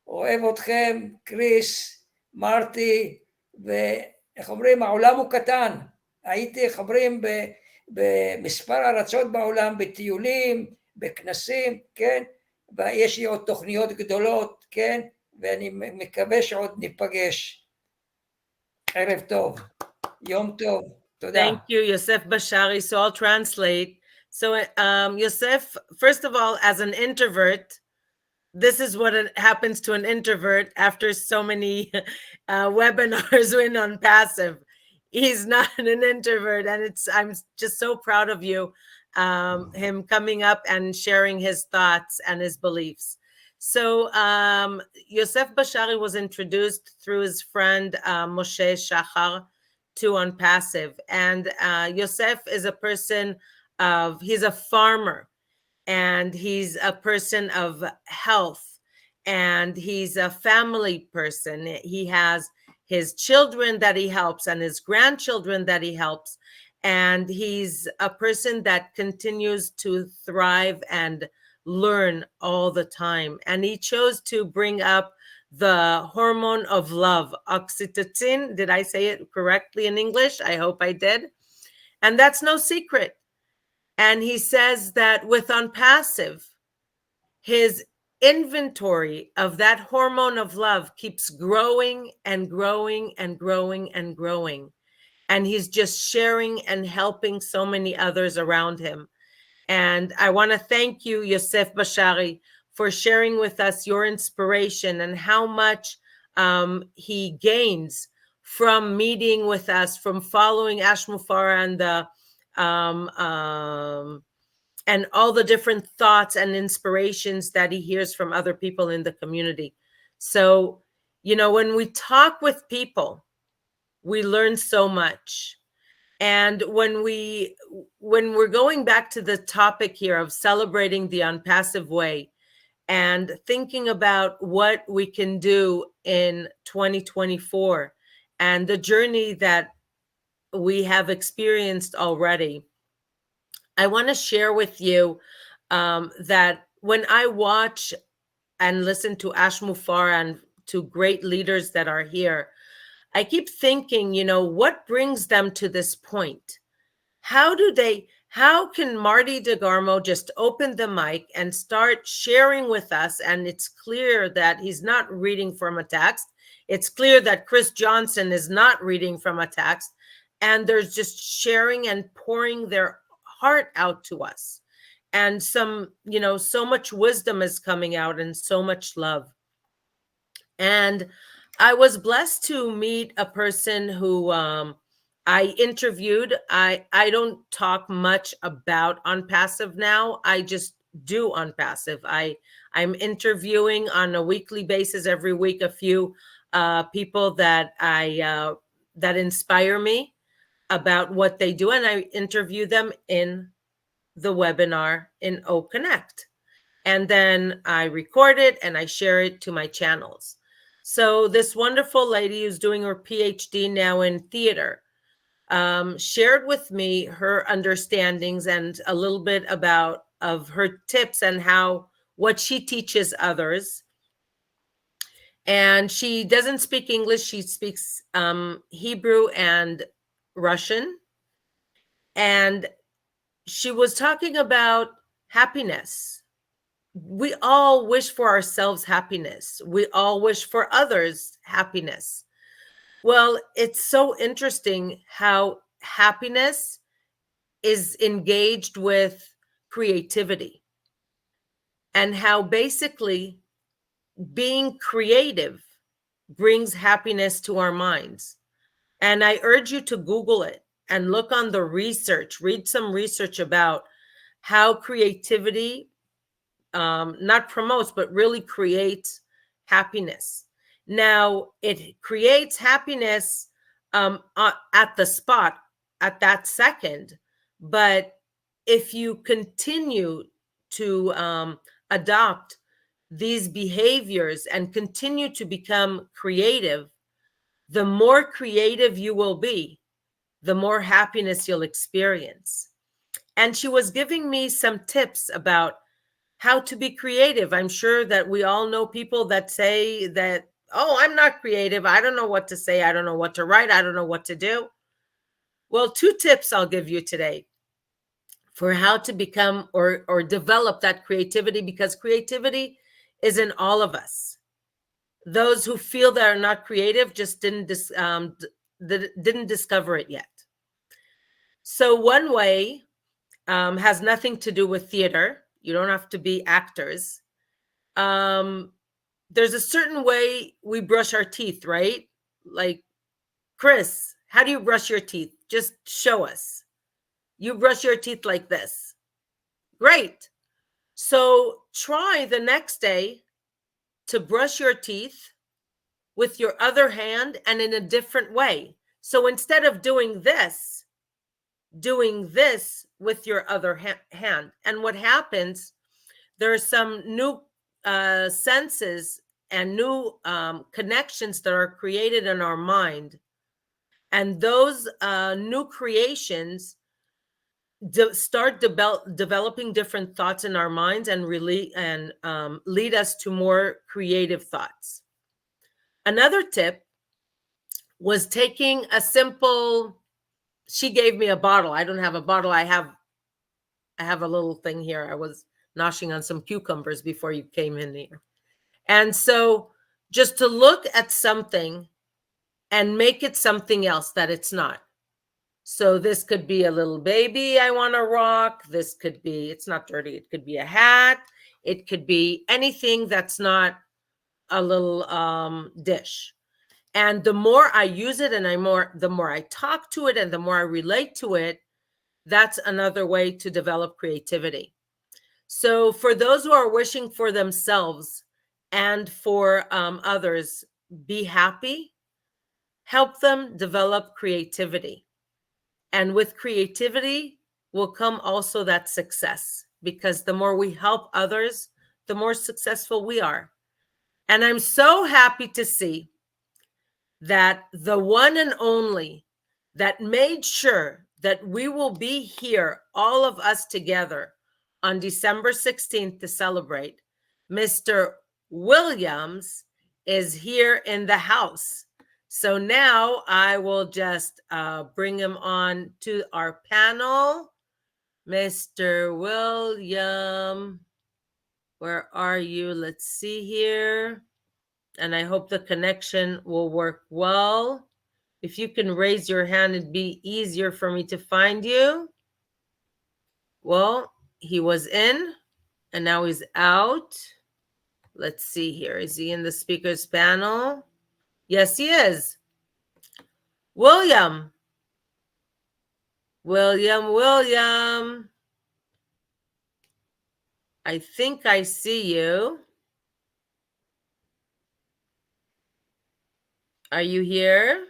אוהב אתכם, קריס, מרטי, ואיך אומרים, העולם הוא קטן, הייתי, איך אומרים, במספר ארצות בעולם, בטיולים, בכנסים, כן? ויש לי עוד תוכניות גדולות, כן? ואני מקווה שעוד ניפגש. ערב טוב, יום טוב, תודה. Thank you, Yosef Bashari. So I'll translate. So Yosef, first of all, as an introvert, this is what happens to an introvert after so many webinars in ONPASSIVE. He's not an introvert, and I'm just so proud of you, him coming up and sharing his thoughts and his beliefs. So Yosef Bashari was introduced through his friend Moshe Shachar to ONPASSIVE, and Yosef is a person he's a farmer, and he's a person of health, and he's a family person. He has his children that he helps and his grandchildren that he helps, and he's a person that continues to thrive and learn all the time. And he chose to bring up the hormone of love, oxytocin. Did I say it correctly in English? I hope I did. And that's no secret. And he says that with ONPASSIVE, his inventory of that hormone of love keeps growing and growing and growing and growing. And he's just sharing and helping so many others around him. And I want to thank you, Yosef Bashari, for sharing with us your inspiration and how much he gains from meeting with us, from following Ash Mufara and the and all the different thoughts and inspirations that he hears from other people in the community. So, you know, when we talk with people, we learn so much. And when we're going back to the topic here of celebrating the ONPASSIVE way and thinking about what we can do in 2024 and the journey that we have experienced already, I want to share with you that when I watch and listen to Ash Mufara and to great leaders that are here, I keep thinking, you know, what brings them to this point? How can Marty DeGarmo just open the mic and start sharing with us? And it's clear that he's not reading from a text. It's clear that Chris Johnson is not reading from a text. And they're just sharing and pouring their heart out to us. And some, you know, so much wisdom is coming out and so much love. And I was blessed to meet a person who I interviewed. I don't talk much about ONPASSIVE now. I just do ONPASSIVE. I'm interviewing on a weekly basis every week a few people that that inspire me about what they do, and I interview them in the webinar in O Connect. And then I record it and I share it to my channels. So this wonderful lady who's doing her PhD now in theater shared with me her understandings and a little bit about of her tips and what she teaches others. And she doesn't speak English. She speaks Hebrew and Russian. And she was talking about happiness. We all wish for ourselves happiness. We all wish for others happiness. Well, it's so interesting how happiness is engaged with creativity and how basically being creative brings happiness to our minds. And I urge you to Google it and look on the research, read some research about how creativity not promotes, but really creates happiness. Now, it creates happiness at the spot, at that second. But if you continue to adopt these behaviors and continue to become creative, the more creative you will be, the more happiness you'll experience. And she was giving me some tips about how to be creative. I'm sure that we all know people that say that, oh, I'm not creative. I don't know what to say. I don't know what to write. I don't know what to do. Well, 2 tips I'll give you today for how to become or develop that creativity, because creativity is in all of us. Those who feel they are not creative just didn't discover it yet. So one way has nothing to do with theater. You don't have to be actors. There's a certain way we brush our teeth, right? Like, Chris, how do you brush your teeth? Just show us. You brush your teeth like this. Great. So try the next day to brush your teeth with your other hand and in a different way. So instead of doing this with your other hand. And what happens, there are some new senses and new connections that are created in our mind. And those new creations start developing different thoughts in our minds and lead us to more creative thoughts. Another tip was taking a simple, she gave me a bottle. I don't have a bottle. I have a little thing here. I was noshing on some cucumbers before you came in here. And so just to look at something and make it something else that it's not. So this could be a little baby I want to rock. This could be, it's not dirty. It could be a hat. It could be anything that's not a little dish. And the more I use it and the more I talk to it and the more I relate to it, that's another way to develop creativity. So for those who are wishing for themselves and for others, be happy, help them develop creativity. And with creativity will come also that success, because the more we help others, the more successful we are. And I'm so happy to see that the one and only that made sure that we will be here, all of us together, on December 16th to celebrate, Mr. Williams is here in the house. So now I will just bring him on to our panel. Mr. William, where are you? Let's see here. And I hope the connection will work well. If you can raise your hand, it'd be easier for me to find you. Well, he was in and now he's out. Let's see here. Is he in the speakers panel? Yes, he is. William. William. I think I see you. Are you here?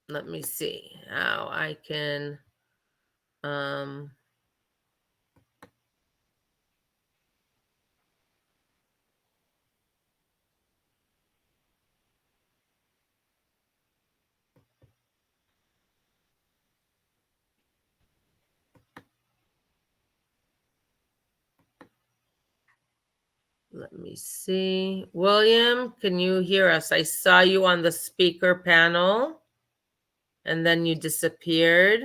Let me see how I can let me see. William, can you hear us? I saw you on the speaker panel and then you disappeared.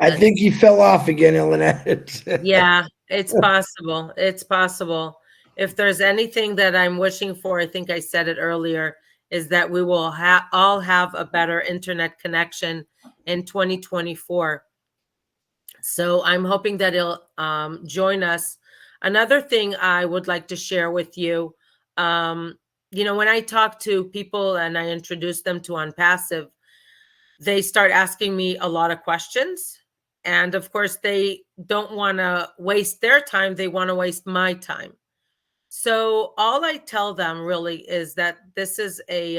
I think he fell off again, Elinette. Yeah, it's possible. It's possible. If there's anything that I'm wishing for, I think I said it earlier, is that we will all have a better internet connection in 2024. So I'm hoping that he'll join us. Another thing I would like to share with you, when I talk to people and I introduce them to ONPASSIVE, they start asking me a lot of questions. And of course, they don't want to waste their time. They want to waste my time. So all I tell them really is that this is a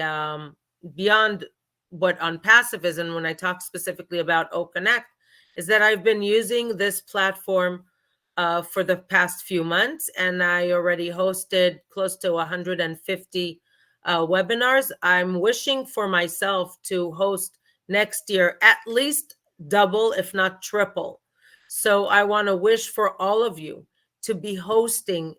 beyond what ONPASSIVE is. And when I talk specifically about OConnect, is that I've been using this platform for the past few months, and I already hosted close to 150 webinars. I'm wishing for myself to host next year at least double, if not triple. So I want to wish for all of you to be hosting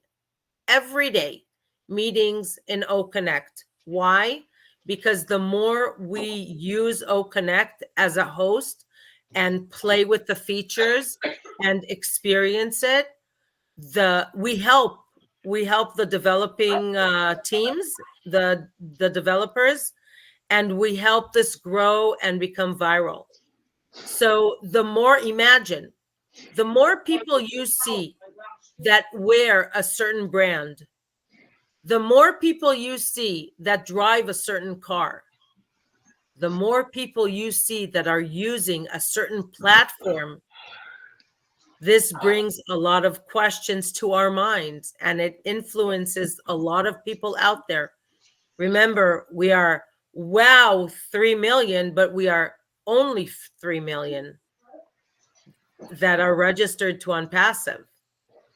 every day meetings in OConnect. Why? Because the more we use OConnect as a host and play with the features and experience it, we help the developing teams, the developers, and we help this grow and become viral. So the more people you see that wear a certain brand, the more people you see that drive a certain car, the more people you see that are using a certain platform, this brings a lot of questions to our minds, and it influences a lot of people out there. Remember, we are 3 million, but we are only 3 million that are registered to ONPASSIVE.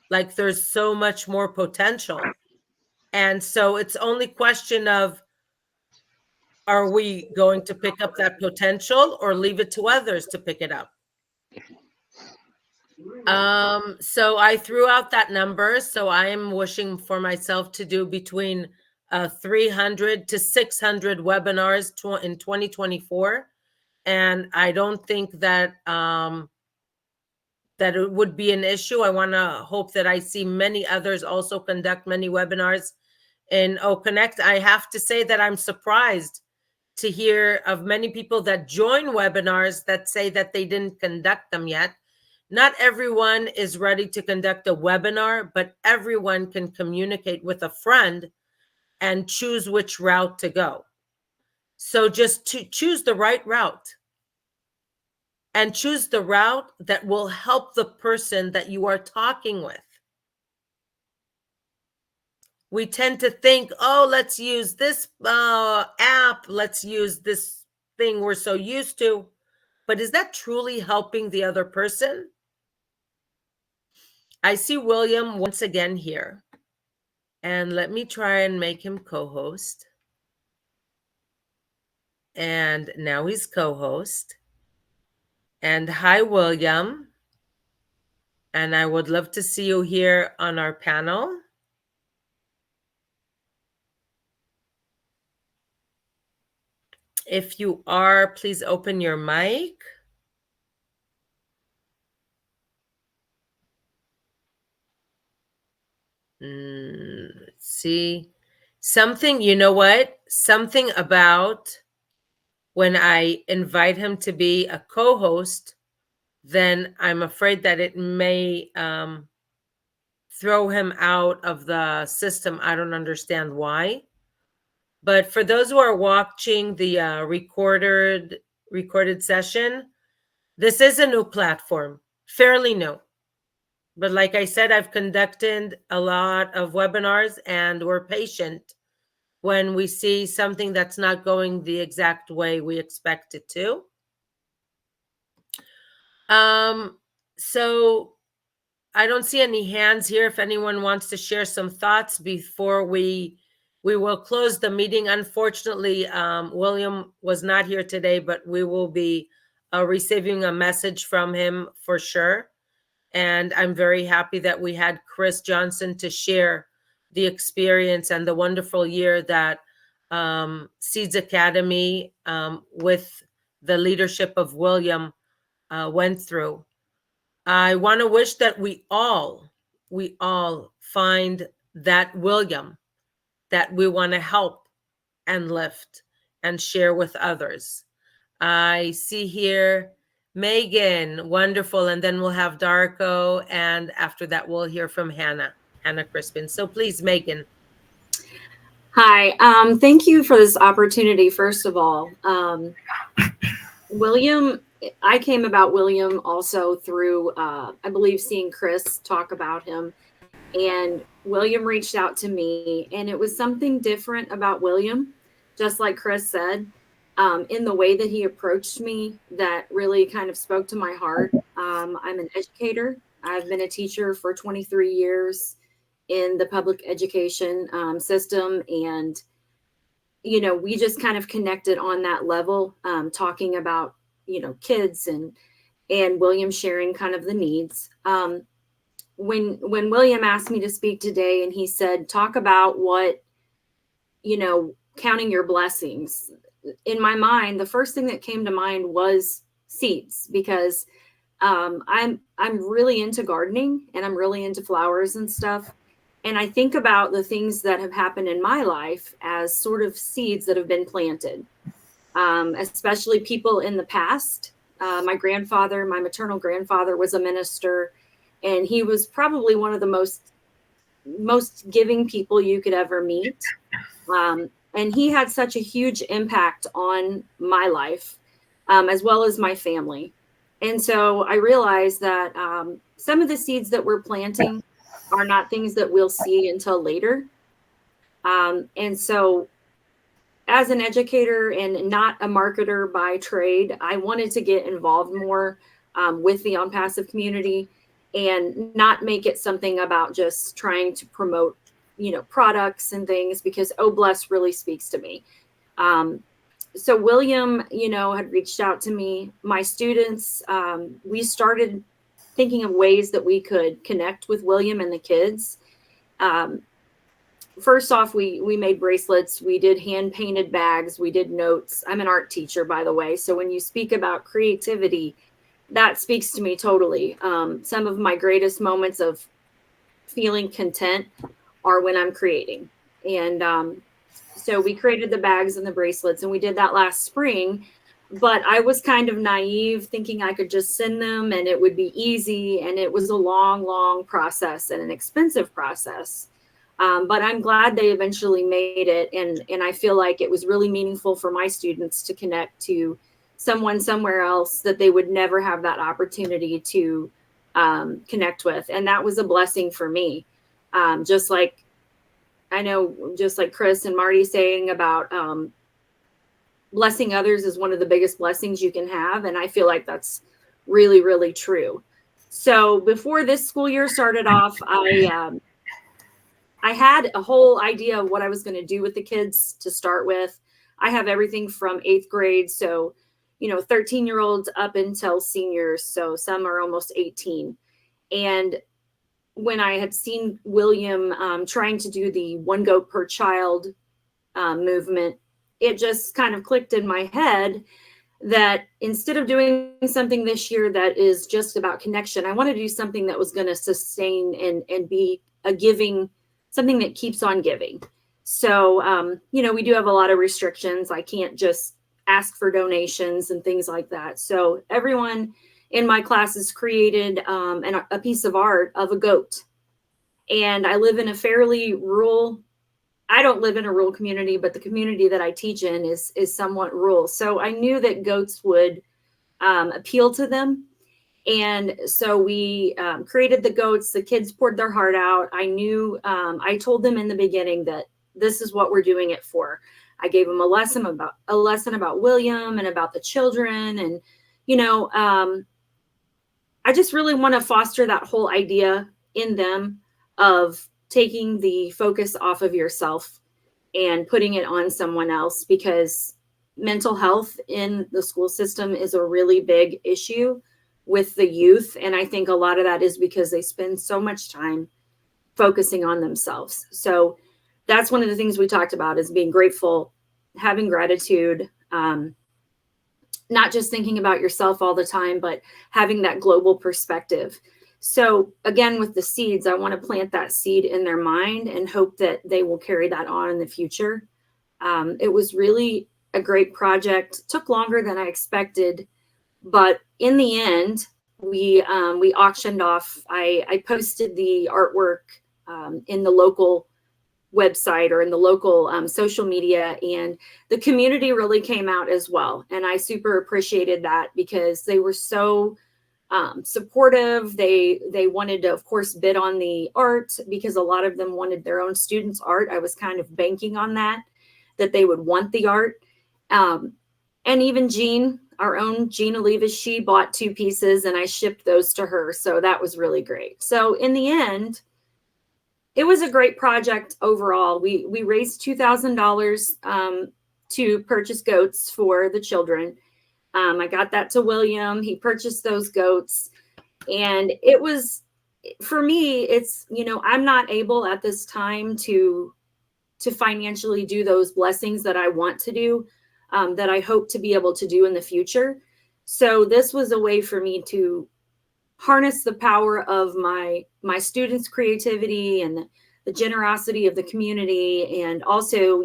Like, there's so much more potential. And so it's only question of, are we going to pick up that potential or leave it to others to pick it up? So I threw out that number. So I am wishing for myself to do between 300 to 600 webinars in 2024. and I don't think that that it would be an issue. I want to hope that I see many others also conduct many webinars in OConnect. I have to say that I'm surprised to hear of many people that join webinars that say that they didn't conduct them yet. Not everyone is ready to conduct a webinar, but everyone can communicate with a friend and choose which route to go. So just to choose the right route, and choose the route that will help the person that you are talking with. We tend to think, oh, let's use this app, let's use this thing we're so used to. But is that truly helping the other person? I see William once again here. And let me try and make him co-host. And now he's co-host. And hi, William. And I would love to see you here on our panel. If you are, please open your mic. Let's see. Something, you know what? Something about when I invite him to be a co-host, then I'm afraid that it may throw him out of the system. I don't understand why. But for those who are watching the recorded session, this is a new platform, fairly new. But like I said, I've conducted a lot of webinars, and we're patient when we see something that's not going the exact way we expect it to. So I don't see any hands here. If anyone wants to share some thoughts before we will close the meeting. Unfortunately, William was not here today, but we will be receiving a message from him for sure. And I'm very happy that we had Chris Johnson to share the experience and the wonderful year that Seeds Academy, with the leadership of William, went through. I want to wish that we all find that William that we want to help and lift and share with others. I see here Megan, wonderful. And then we'll have Darko. And after that, we'll hear from Hannah Crispin. So please, Megan. Hi, thank you for this opportunity, first of all. William, I came about William also through, I believe, seeing Chris talk about him. And William reached out to me, and it was something different about William, just like Chris said, in the way that he approached me that really kind of spoke to my heart. I'm an educator. I've been a teacher for 23 years in the public education system. And, you know, we just kind of connected on that level, talking about, you know, kids and William sharing kind of the needs. When William asked me to speak today, and he said, talk about what, you know, counting your blessings. In my mind, the first thing that came to mind was seeds, because I'm really into gardening, and I'm really into flowers and stuff. And I think about the things that have happened in my life as sort of seeds that have been planted, especially people in the past. My grandfather, my maternal grandfather, was a minister, and he was probably one of the most giving people you could ever meet. And he had such a huge impact on my life, as well as my family. And so I realized that some of the seeds that we're planting are not things that we'll see until later. And so as an educator and not a marketer by trade, I wanted to get involved more with the ONPASSIVE community and not make it something about just trying to promote, you know, products and things, because Oh Bless really speaks to me. So William, you know, had reached out to me. My students, we started thinking of ways that we could connect with William and the kids. first off, we made bracelets, we did hand painted bags, we did notes. I'm an art teacher, by the way. So when you speak about creativity, that speaks to me totally. Some of my greatest moments of feeling content are when I'm creating. And so we created the bags and the bracelets, and we did that last spring. But I was kind of naive, thinking I could just send them and it would be easy. And it was a long, long process and an expensive process. But I'm glad they eventually made it. And I feel like it was really meaningful for my students to connect to someone somewhere else that they would never have that opportunity to connect with. And that was a blessing for me. Just like Chris and Marty saying about blessing others is one of the biggest blessings you can have. And I feel like that's really, really true. So before this school year started off, I had a whole idea of what I was going to do with the kids to start with. I have everything from 8th grade. So, 13-year-olds up until seniors. So some are almost 18. And when I had seen William trying to do the one goat per child movement, it just kind of clicked in my head that instead of doing something this year that is just about connection, I wanted to do something that was going to sustain and be a giving, something that keeps on giving. So, we do have a lot of restrictions. I can't just ask for donations and things like that. So everyone in my classes created a piece of art of a goat. And I live in a fairly rural, I don't live in a rural community, but the community that I teach in is somewhat rural. So I knew that goats would appeal to them. And so we created the goats. The kids poured their heart out. I knew, I told them in the beginning that this is what we're doing it for. I gave them a lesson about William and about the children. And, I just really want to foster that whole idea in them of taking the focus off of yourself and putting it on someone else, because mental health in the school system is a really big issue with the youth. And I think a lot of that is because they spend so much time focusing on themselves. So that's one of the things we talked about, is being grateful, having gratitude, not just thinking about yourself all the time, but having that global perspective. So again, with the seeds, I want to plant that seed in their mind and hope that they will carry that on in the future. It was really a great project. It took longer than I expected, but in the end, we auctioned off. I posted the artwork in the local website or in the local social media, and the community really came out as well. And I super appreciated that, because they were so supportive. They wanted to, of course, bid on the art, because a lot of them wanted their own students' art. I was kind of banking on that they would want the art. And even Jean, our own Jean Olivas, she bought 2 pieces and I shipped those to her. So that was really great. So in the end, it was a great project overall. We raised $2,000 to purchase goats for the children. I got that to William. He purchased those goats. And it was, for me, it's, I'm not able at this time to financially do those blessings that I want to do, that I hope to be able to do in the future. So this was a way for me to harness the power of my students' creativity and the generosity of the community, and also,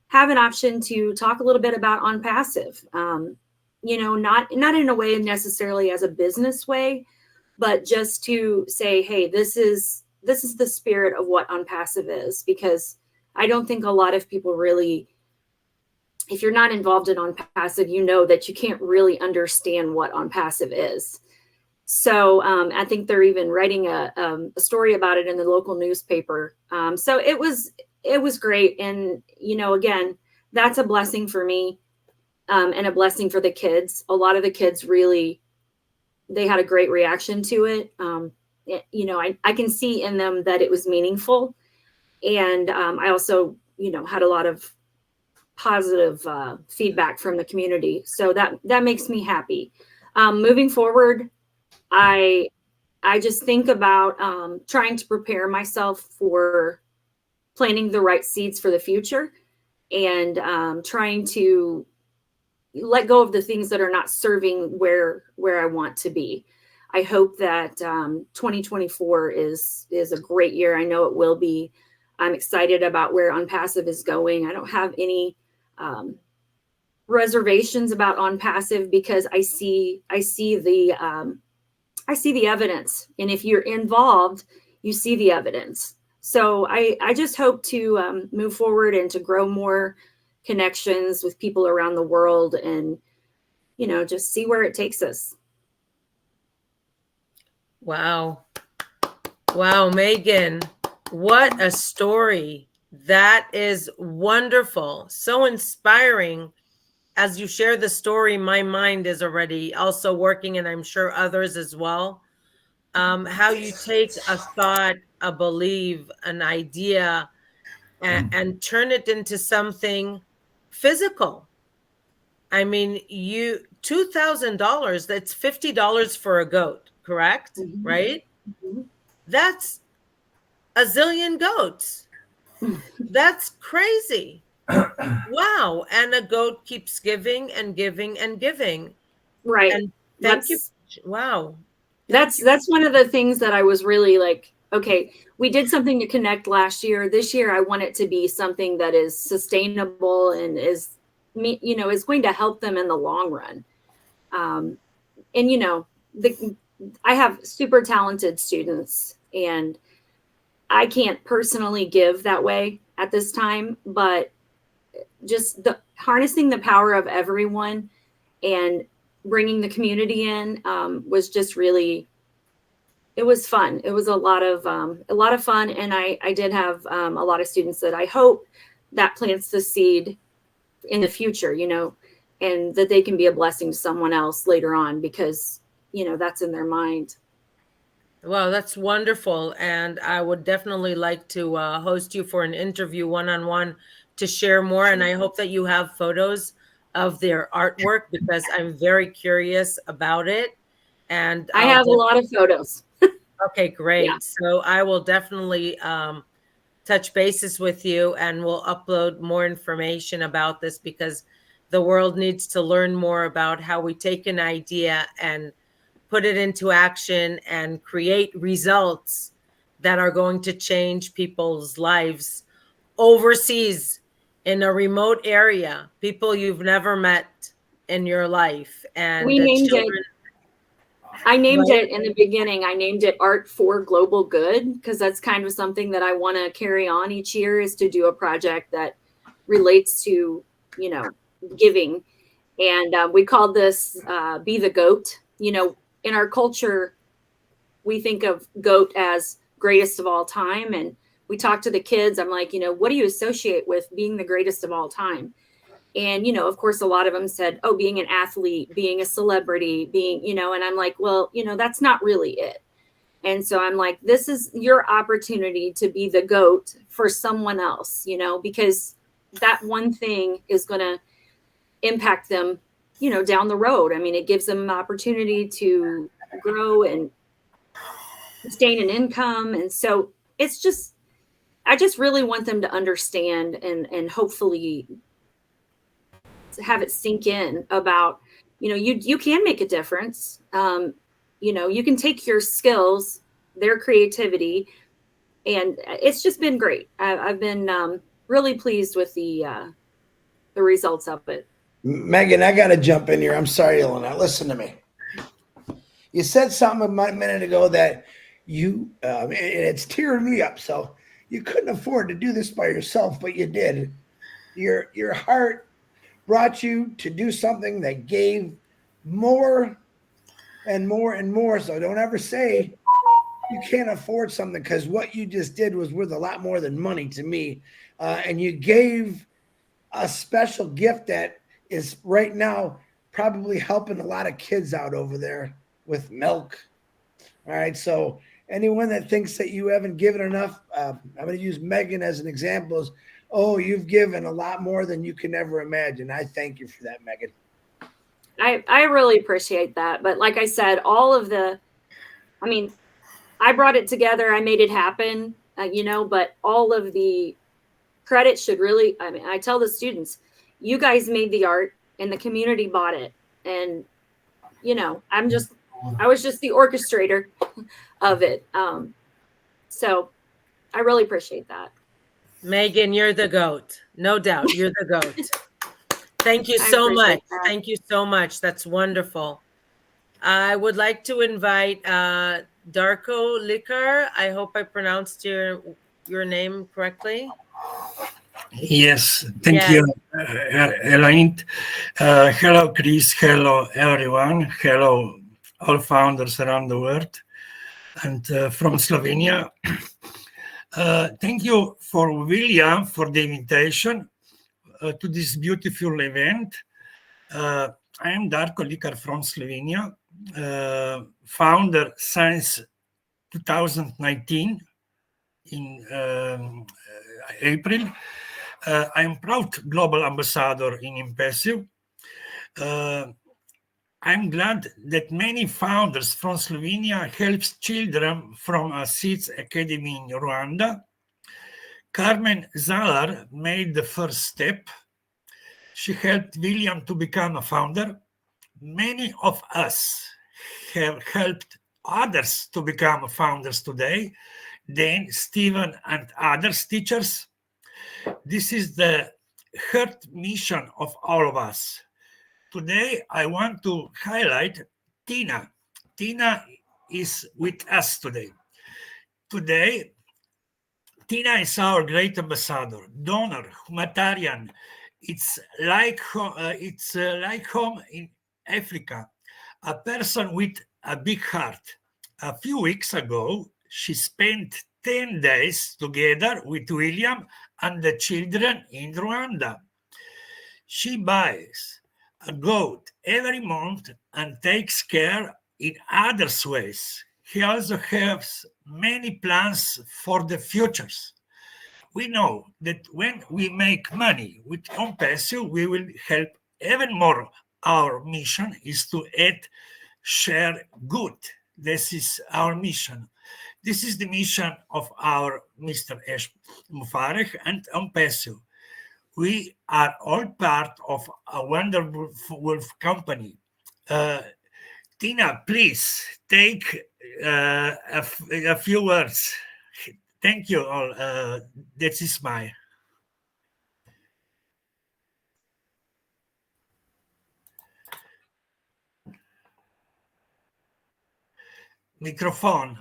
have an option to talk a little bit about ONPASSIVE. Not in a way necessarily as a business way, but just to say, hey, this is the spirit of what ONPASSIVE is, because I don't think a lot of people really, if you're not involved in ONPASSIVE, that you can't really understand what ONPASSIVE is. So I think they're even writing a story about it in the local newspaper. So it was great. And, again, that's a blessing for me, and a blessing for the kids. A lot of the kids really, they had a great reaction to it. I can see in them that it was meaningful. And I also, had a lot of positive feedback from the community. So that makes me happy. Moving forward, I just think about trying to prepare myself for planting the right seeds for the future, and trying to let go of the things that are not serving where I want to be. I hope that 2024 is a great year. I know it will be. I'm excited about where ONPASSIVE is going. I don't have any reservations about ONPASSIVE because I see the evidence, and if you're involved, you see the evidence. So I just hope to move forward and to grow more connections with people around the world, and just see where it takes us. Wow. Wow, Megan, what a story. That is wonderful. So inspiring. As you share the story, my mind is already also working, and I'm sure others as well. How you take a thought, a belief, an idea, and turn it into something physical. I mean, $2,000, that's $50 for a goat, correct? Mhm. Right? Mhm. That's a zillion goats. That's crazy. Wow. And a goat keeps giving and giving and giving. Right. And thank you. Wow. That's one of the things that I was really like, okay, we did something to connect last year. This year, I want it to be something that is sustainable and is going to help them in the long run. And I have super talented students, and I can't personally give that way at this time, but just harnessing the power of everyone and bringing the community in was just really, it was fun. It was a lot of fun. And I did have a lot of students that I hope that plants the seed in the future, and that they can be a blessing to someone else later on, because, that's in their mind. Well, that's wonderful. And I would definitely like to host you for an interview one-on-one to share more. And I hope that you have photos of their artwork, because I'm very curious about it. And I have a lot of photos. Okay, great. Yeah. So I will definitely touch bases with you, and we'll upload more information about this, because the world needs to learn more about how we take an idea and put it into action and create results that are going to change people's lives overseas, in a remote area, people you've never met in your life. And We the named children. it. I named Right. it in the beginning. I named it Art for Global Good, because that's kind of something that I want to carry on each year, is to do a project that relates to, giving. And we called this Be the Goat. In our culture, we think of goat as greatest of all time. And we talk to the kids. I'm like, what do you associate with being the greatest of all time? And, of course, a lot of them said, oh, being an athlete, being a celebrity, being, and I'm like, well, that's not really it. And so I'm like, this is your opportunity to be the GOAT for someone else, because that one thing is going to impact them, down the road. I mean, it gives them an opportunity to grow and sustain an income. And so it's just, I just really want them to understand and hopefully have it sink in about, you can make a difference. You can take your skills, their creativity, and it's just been great. I've been really pleased with the results of it. Megan, I got to jump in here. I'm sorry, Elena. Listen to me. You said something a minute ago that you, and it's tearing me up. So you couldn't afford to do this by yourself, but you did. Your heart brought you to do something that gave more and more and more. So don't ever say you can't afford something, because what you just did was worth a lot more than money to me. And you gave a special gift that is right now probably helping a lot of kids out over there with milk. All right. So anyone that thinks that you haven't given enough, I'm going to use Megan as an example. Is, oh, you've given a lot more than you can ever imagine. I thank you for that, Megan. I really appreciate that. But like I said, I brought it together. I made it happen, but all of the credit should really, I mean, I tell the students, you guys made the art and the community bought it. And, you know, I was just the orchestrator of it. So I really appreciate that. Megan, you're the GOAT. No doubt. You're the GOAT. Thank you I so appreciate much. that. Thank you so much. That's wonderful. I would like to invite Darko Likar. I hope I pronounced your name correctly. Yes, thank you, Elaine. Hello, Chris. Hello, everyone. Hello, all founders around the world and from Slovenia. Thank you for William for the invitation to this beautiful event. I am Darko Likar from Slovenia, founder since 2019 in April. I am proud global ambassador in ONPASSIVE. I'm glad that many founders from Slovenia helps children from a Seeds Academy in Rwanda. Carmen Zalar made the first step. She helped William to become a founder. Many of us have helped others to become founders today. Then Stephen and others teachers. This is the heart mission of all of us. Today, I want to highlight Tina. Tina is with us today. Today, Tina is our great ambassador, donor, humanitarian. It's like home in Africa, a person with a big heart. A few weeks ago, she spent 10 days together with William and the children in Rwanda. She buys a goat every month and takes care in other ways. He also has many plans for the futures. We know that when we make money with ONPASSIVE, we will help even more. Our mission is to add, share good. This is our mission. This is the mission of our Mr. Ash Mufarech and ONPASSIVE. We are all part of a wonderful company. Tina, please take a few words. Thank you all. That is my. Microphone.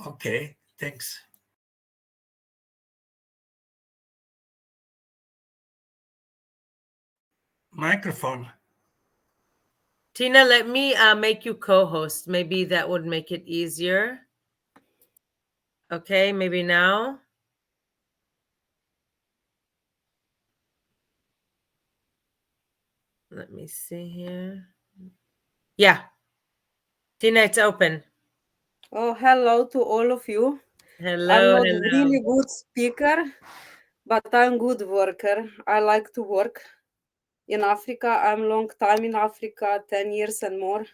Okay, thanks. Microphone. Tina, let me make you co-host. Maybe that would make it easier. Okay, maybe now. Let me see here. Yeah. Tina, it's open. Oh, hello to all of you. Hello. I'm not hello. really good speaker, but I'm good worker. I like to work in Africa. I'm long time in Africa, 10 years and more.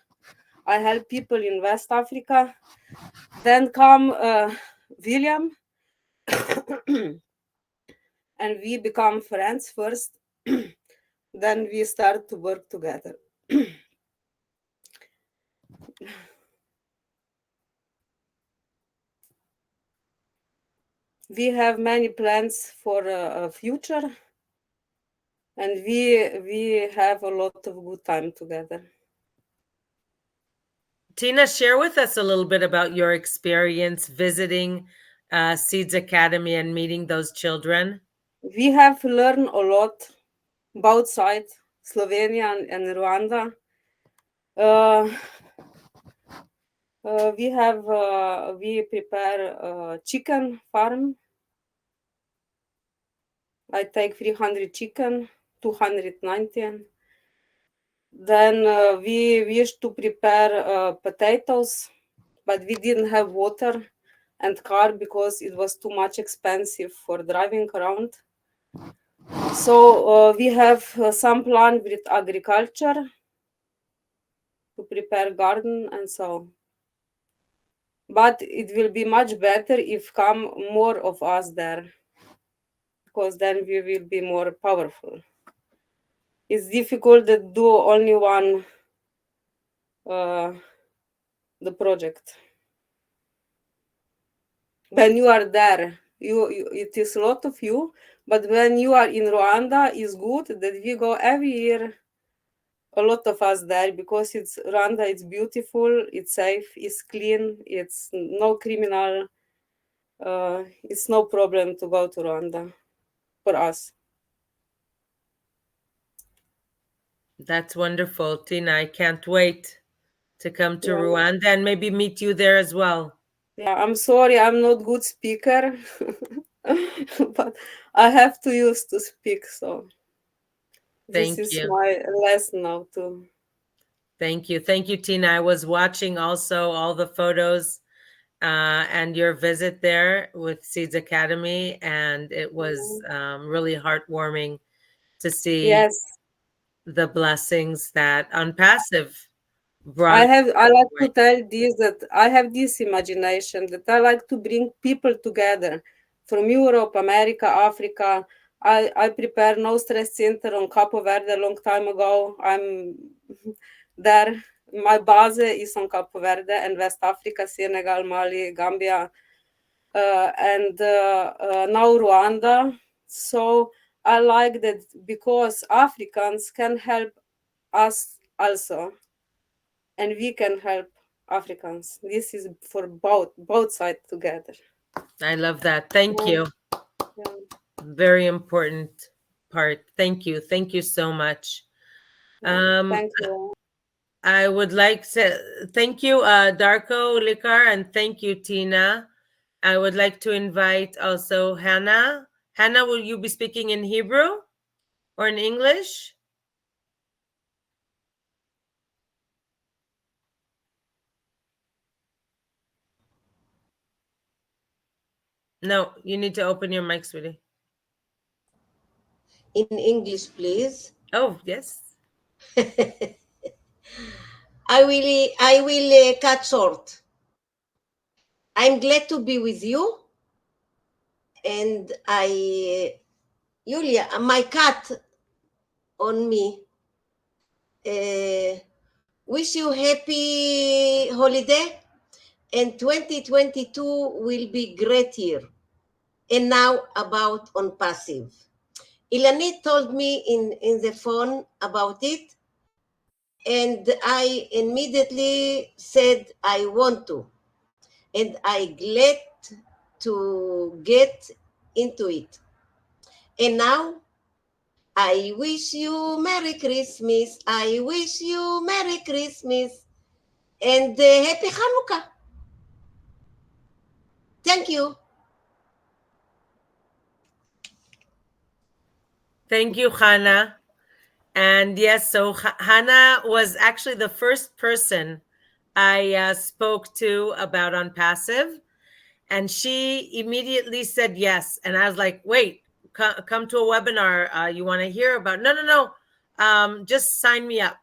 I help people in West Africa. Then come William, and we become friends first. Then we start to work together. We have many plans for a future, and we have a lot of good time together. Tina, share with us a little bit about your experience visiting Seeds Academy and meeting those children. We have learned a lot both sides, Slovenia and Rwanda. We prepare a chicken farm. I take 300 chicken, 290. Then we wish to prepare potatoes, but we didn't have water and car because it was too much expensive for driving around. So we have some plan with agriculture to prepare garden and so. but it will be much better if come more of us there, because then we will be more powerful. It's difficult to do only one the project. When you are there, it is a lot of you, but when you are in Rwanda, it's good that we go every year, a lot of us there, because it's Rwanda, it's beautiful, it's safe, it's clean, it's no criminal, it's no problem to go to Rwanda for us. That's wonderful, Tina. I can't wait to come to Yeah. Rwanda and maybe meet you there as well. Yeah, I'm sorry, I'm not good speaker, but I have to use to speak, so this Thank is you. my lesson now too. Thank you. Thank you, Tina. I was watching also all the photos and your visit there with Seeds Academy, and it was really heartwarming to see Yes, the blessings that ONPASSIVE I brought. like to tell this, that I have this imagination that I like to bring people together from Europe, America, Africa. I prepare No Stress Center on Capo Verde a long time ago. I'm there. My base is on Capo Verde and West Africa, Senegal, Mali, Gambia, and now Rwanda. So I like that because Africans can help us also, and we can help Africans. This is for both sides together. I love that. Thank Yeah, you. yeah. Very important part. Thank you. Thank you so much. Thank you. I would like to thank you, Darko Likar, and thank you, Tina. I would like to invite also Hannah. Hannah, will you be speaking in Hebrew or in English? No, you need to open your mic, sweetie. In English, please. Oh, yes. I will cut short. I'm glad to be with you, and Julia, my cat on me. Wish you happy holiday, and 2022 will be great year. And now about ONPASSIVE. Ilanit told me in the phone about it, and I immediately said I want to. And I glad to get into it. And now I wish you Merry Christmas. I wish you Merry Christmas and Happy Hanukkah. Thank you. Thank you, Hannah. And yes, so Hannah was actually the first person I spoke to about ONPASSIVE, and she immediately said yes. And I was like, wait, come to a webinar. You want to hear about? No. Just sign me up.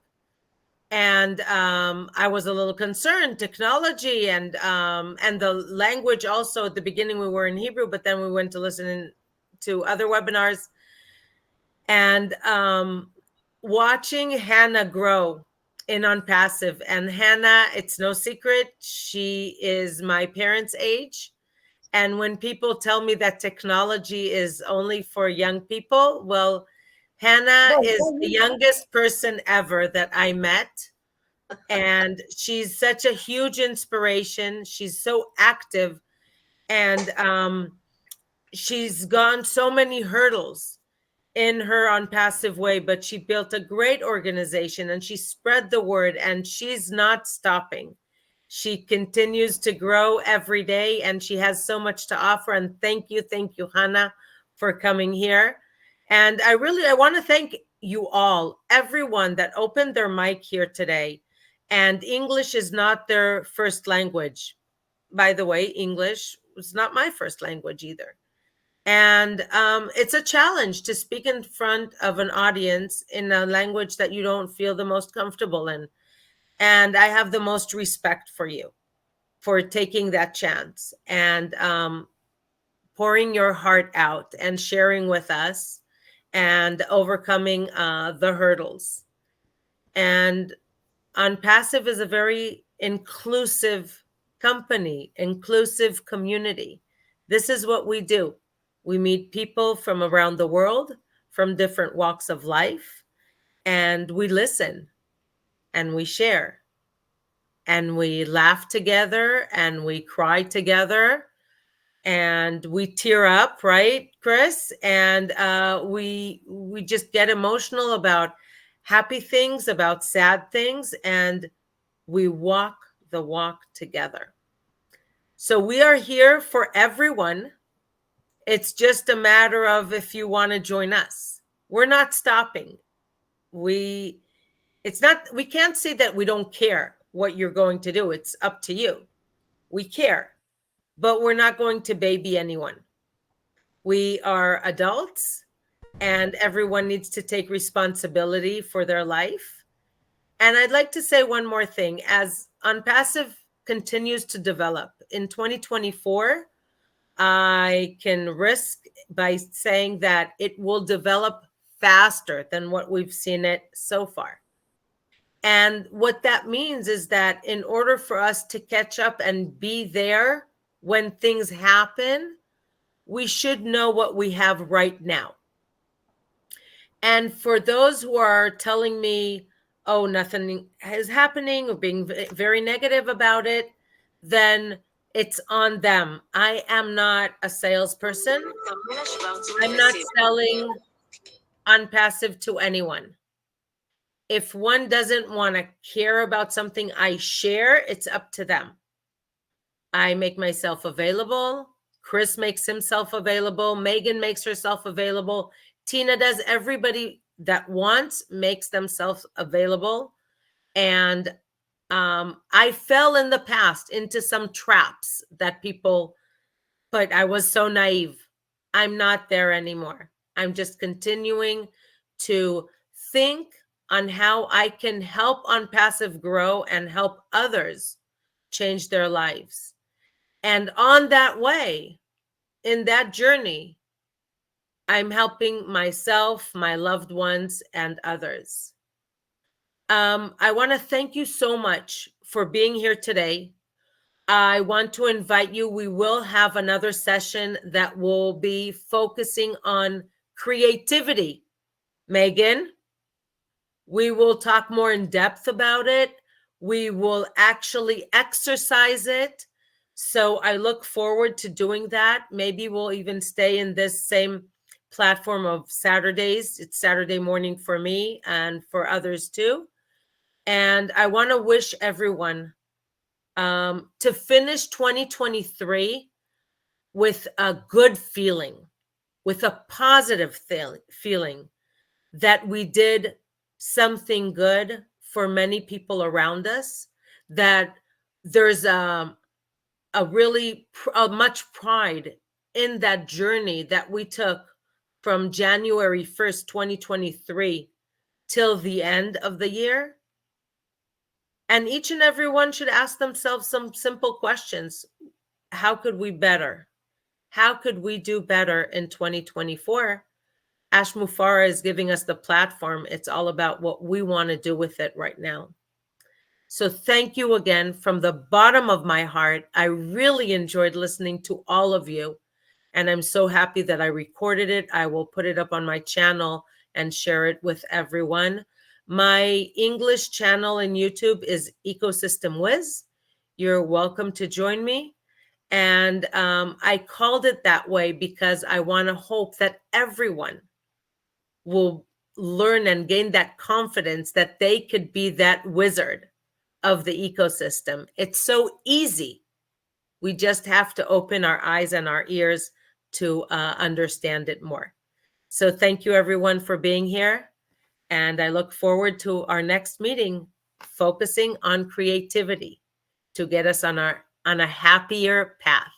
And I was a little concerned, technology and the language. Also, at the beginning, we were in Hebrew, but then we went to listen to other webinars. And watching Hannah grow in ONPASSIVE, and Hannah, it's no secret, she is my parents' age. And when people tell me that technology is only for young people, well, Hannah is the youngest person ever that I met. And she's such a huge inspiration. She's so active, and she's gone so many hurdles in her ONPASSIVE way, but she built a great organization and she spread the word, and she's not stopping. She continues to grow every day, and she has so much to offer. And thank you, Hannah, for coming here. And I want to thank you all, everyone that opened their mic here today. And English is not their first language. By the way, English was not my first language either. And it's a challenge to speak in front of an audience in a language that you don't feel the most comfortable in. And I have the most respect for you. for taking that chance and pouring your heart out and sharing with us and overcoming the hurdles. And ONPASSIVE is a very inclusive company, inclusive community. This is what we do. We meet people from around the world, from different walks of life, and we listen and we share and we laugh together and we cry together and we tear up, right, Chris? And we just get emotional about happy things, about sad things, and we walk the walk together. So we are here for everyone. It's just a matter of if you want to join us. We're not stopping. We can't say that we don't care what you're going to do. It's up to you. We care, but we're not going to baby anyone. We are adults and everyone needs to take responsibility for their life. And I'd like to say one more thing. As ONPASSIVE continues to develop in 2024, I can risk by saying that it will develop faster than what we've seen it so far. And what that means is that in order for us to catch up and be there when things happen, we should know what we have right now. And for those who are telling me, oh, nothing is happening, or being very negative about it, then it's on them. I am not a salesperson. I'm not selling ONPASSIVE to anyone. If one doesn't want to care about something I share, it's up to them. I make myself available. Chris makes himself available. Megan makes herself available. Tina does. Everybody that wants makes themselves available. And I fell in the past into some traps that people, but I was so naive. I'm not there anymore. I'm just continuing to think on how I can help ONPASSIVE grow and help others change their lives. And on that way, in that journey, I'm helping myself, my loved ones, and others. I want to thank you so much for being here today. I want to invite you. We will have another session that will be focusing on creativity. Megan, we will talk more in depth about it. We will actually exercise it. So I look forward to doing that. Maybe we'll even stay in this same platform of Saturdays. It's Saturday morning for me and for others too. And I want to wish everyone to finish 2023 with a good feeling, with a positive feeling that we did something good for many people around us, that there's much pride in that journey that we took from January 1st, 2023 till the end of the year. And each and every one should ask themselves some simple questions. How could we better? How could we do better in 2024? Ash Mufara is giving us the platform. It's all about what we want to do with it right now. So thank you again from the bottom of my heart. I really enjoyed listening to all of you. And I'm so happy that I recorded it. I will put it up on my channel and share it with everyone. My English channel in YouTube is Ecosystem Wiz. You're welcome to join me. And I called it that way because I want to hope that everyone will learn and gain that confidence that they could be that wizard of the ecosystem. It's so easy. We just have to open our eyes and our ears to understand it more. So thank you everyone for being here. And I look forward to our next meeting, focusing on creativity to get us on a happier path.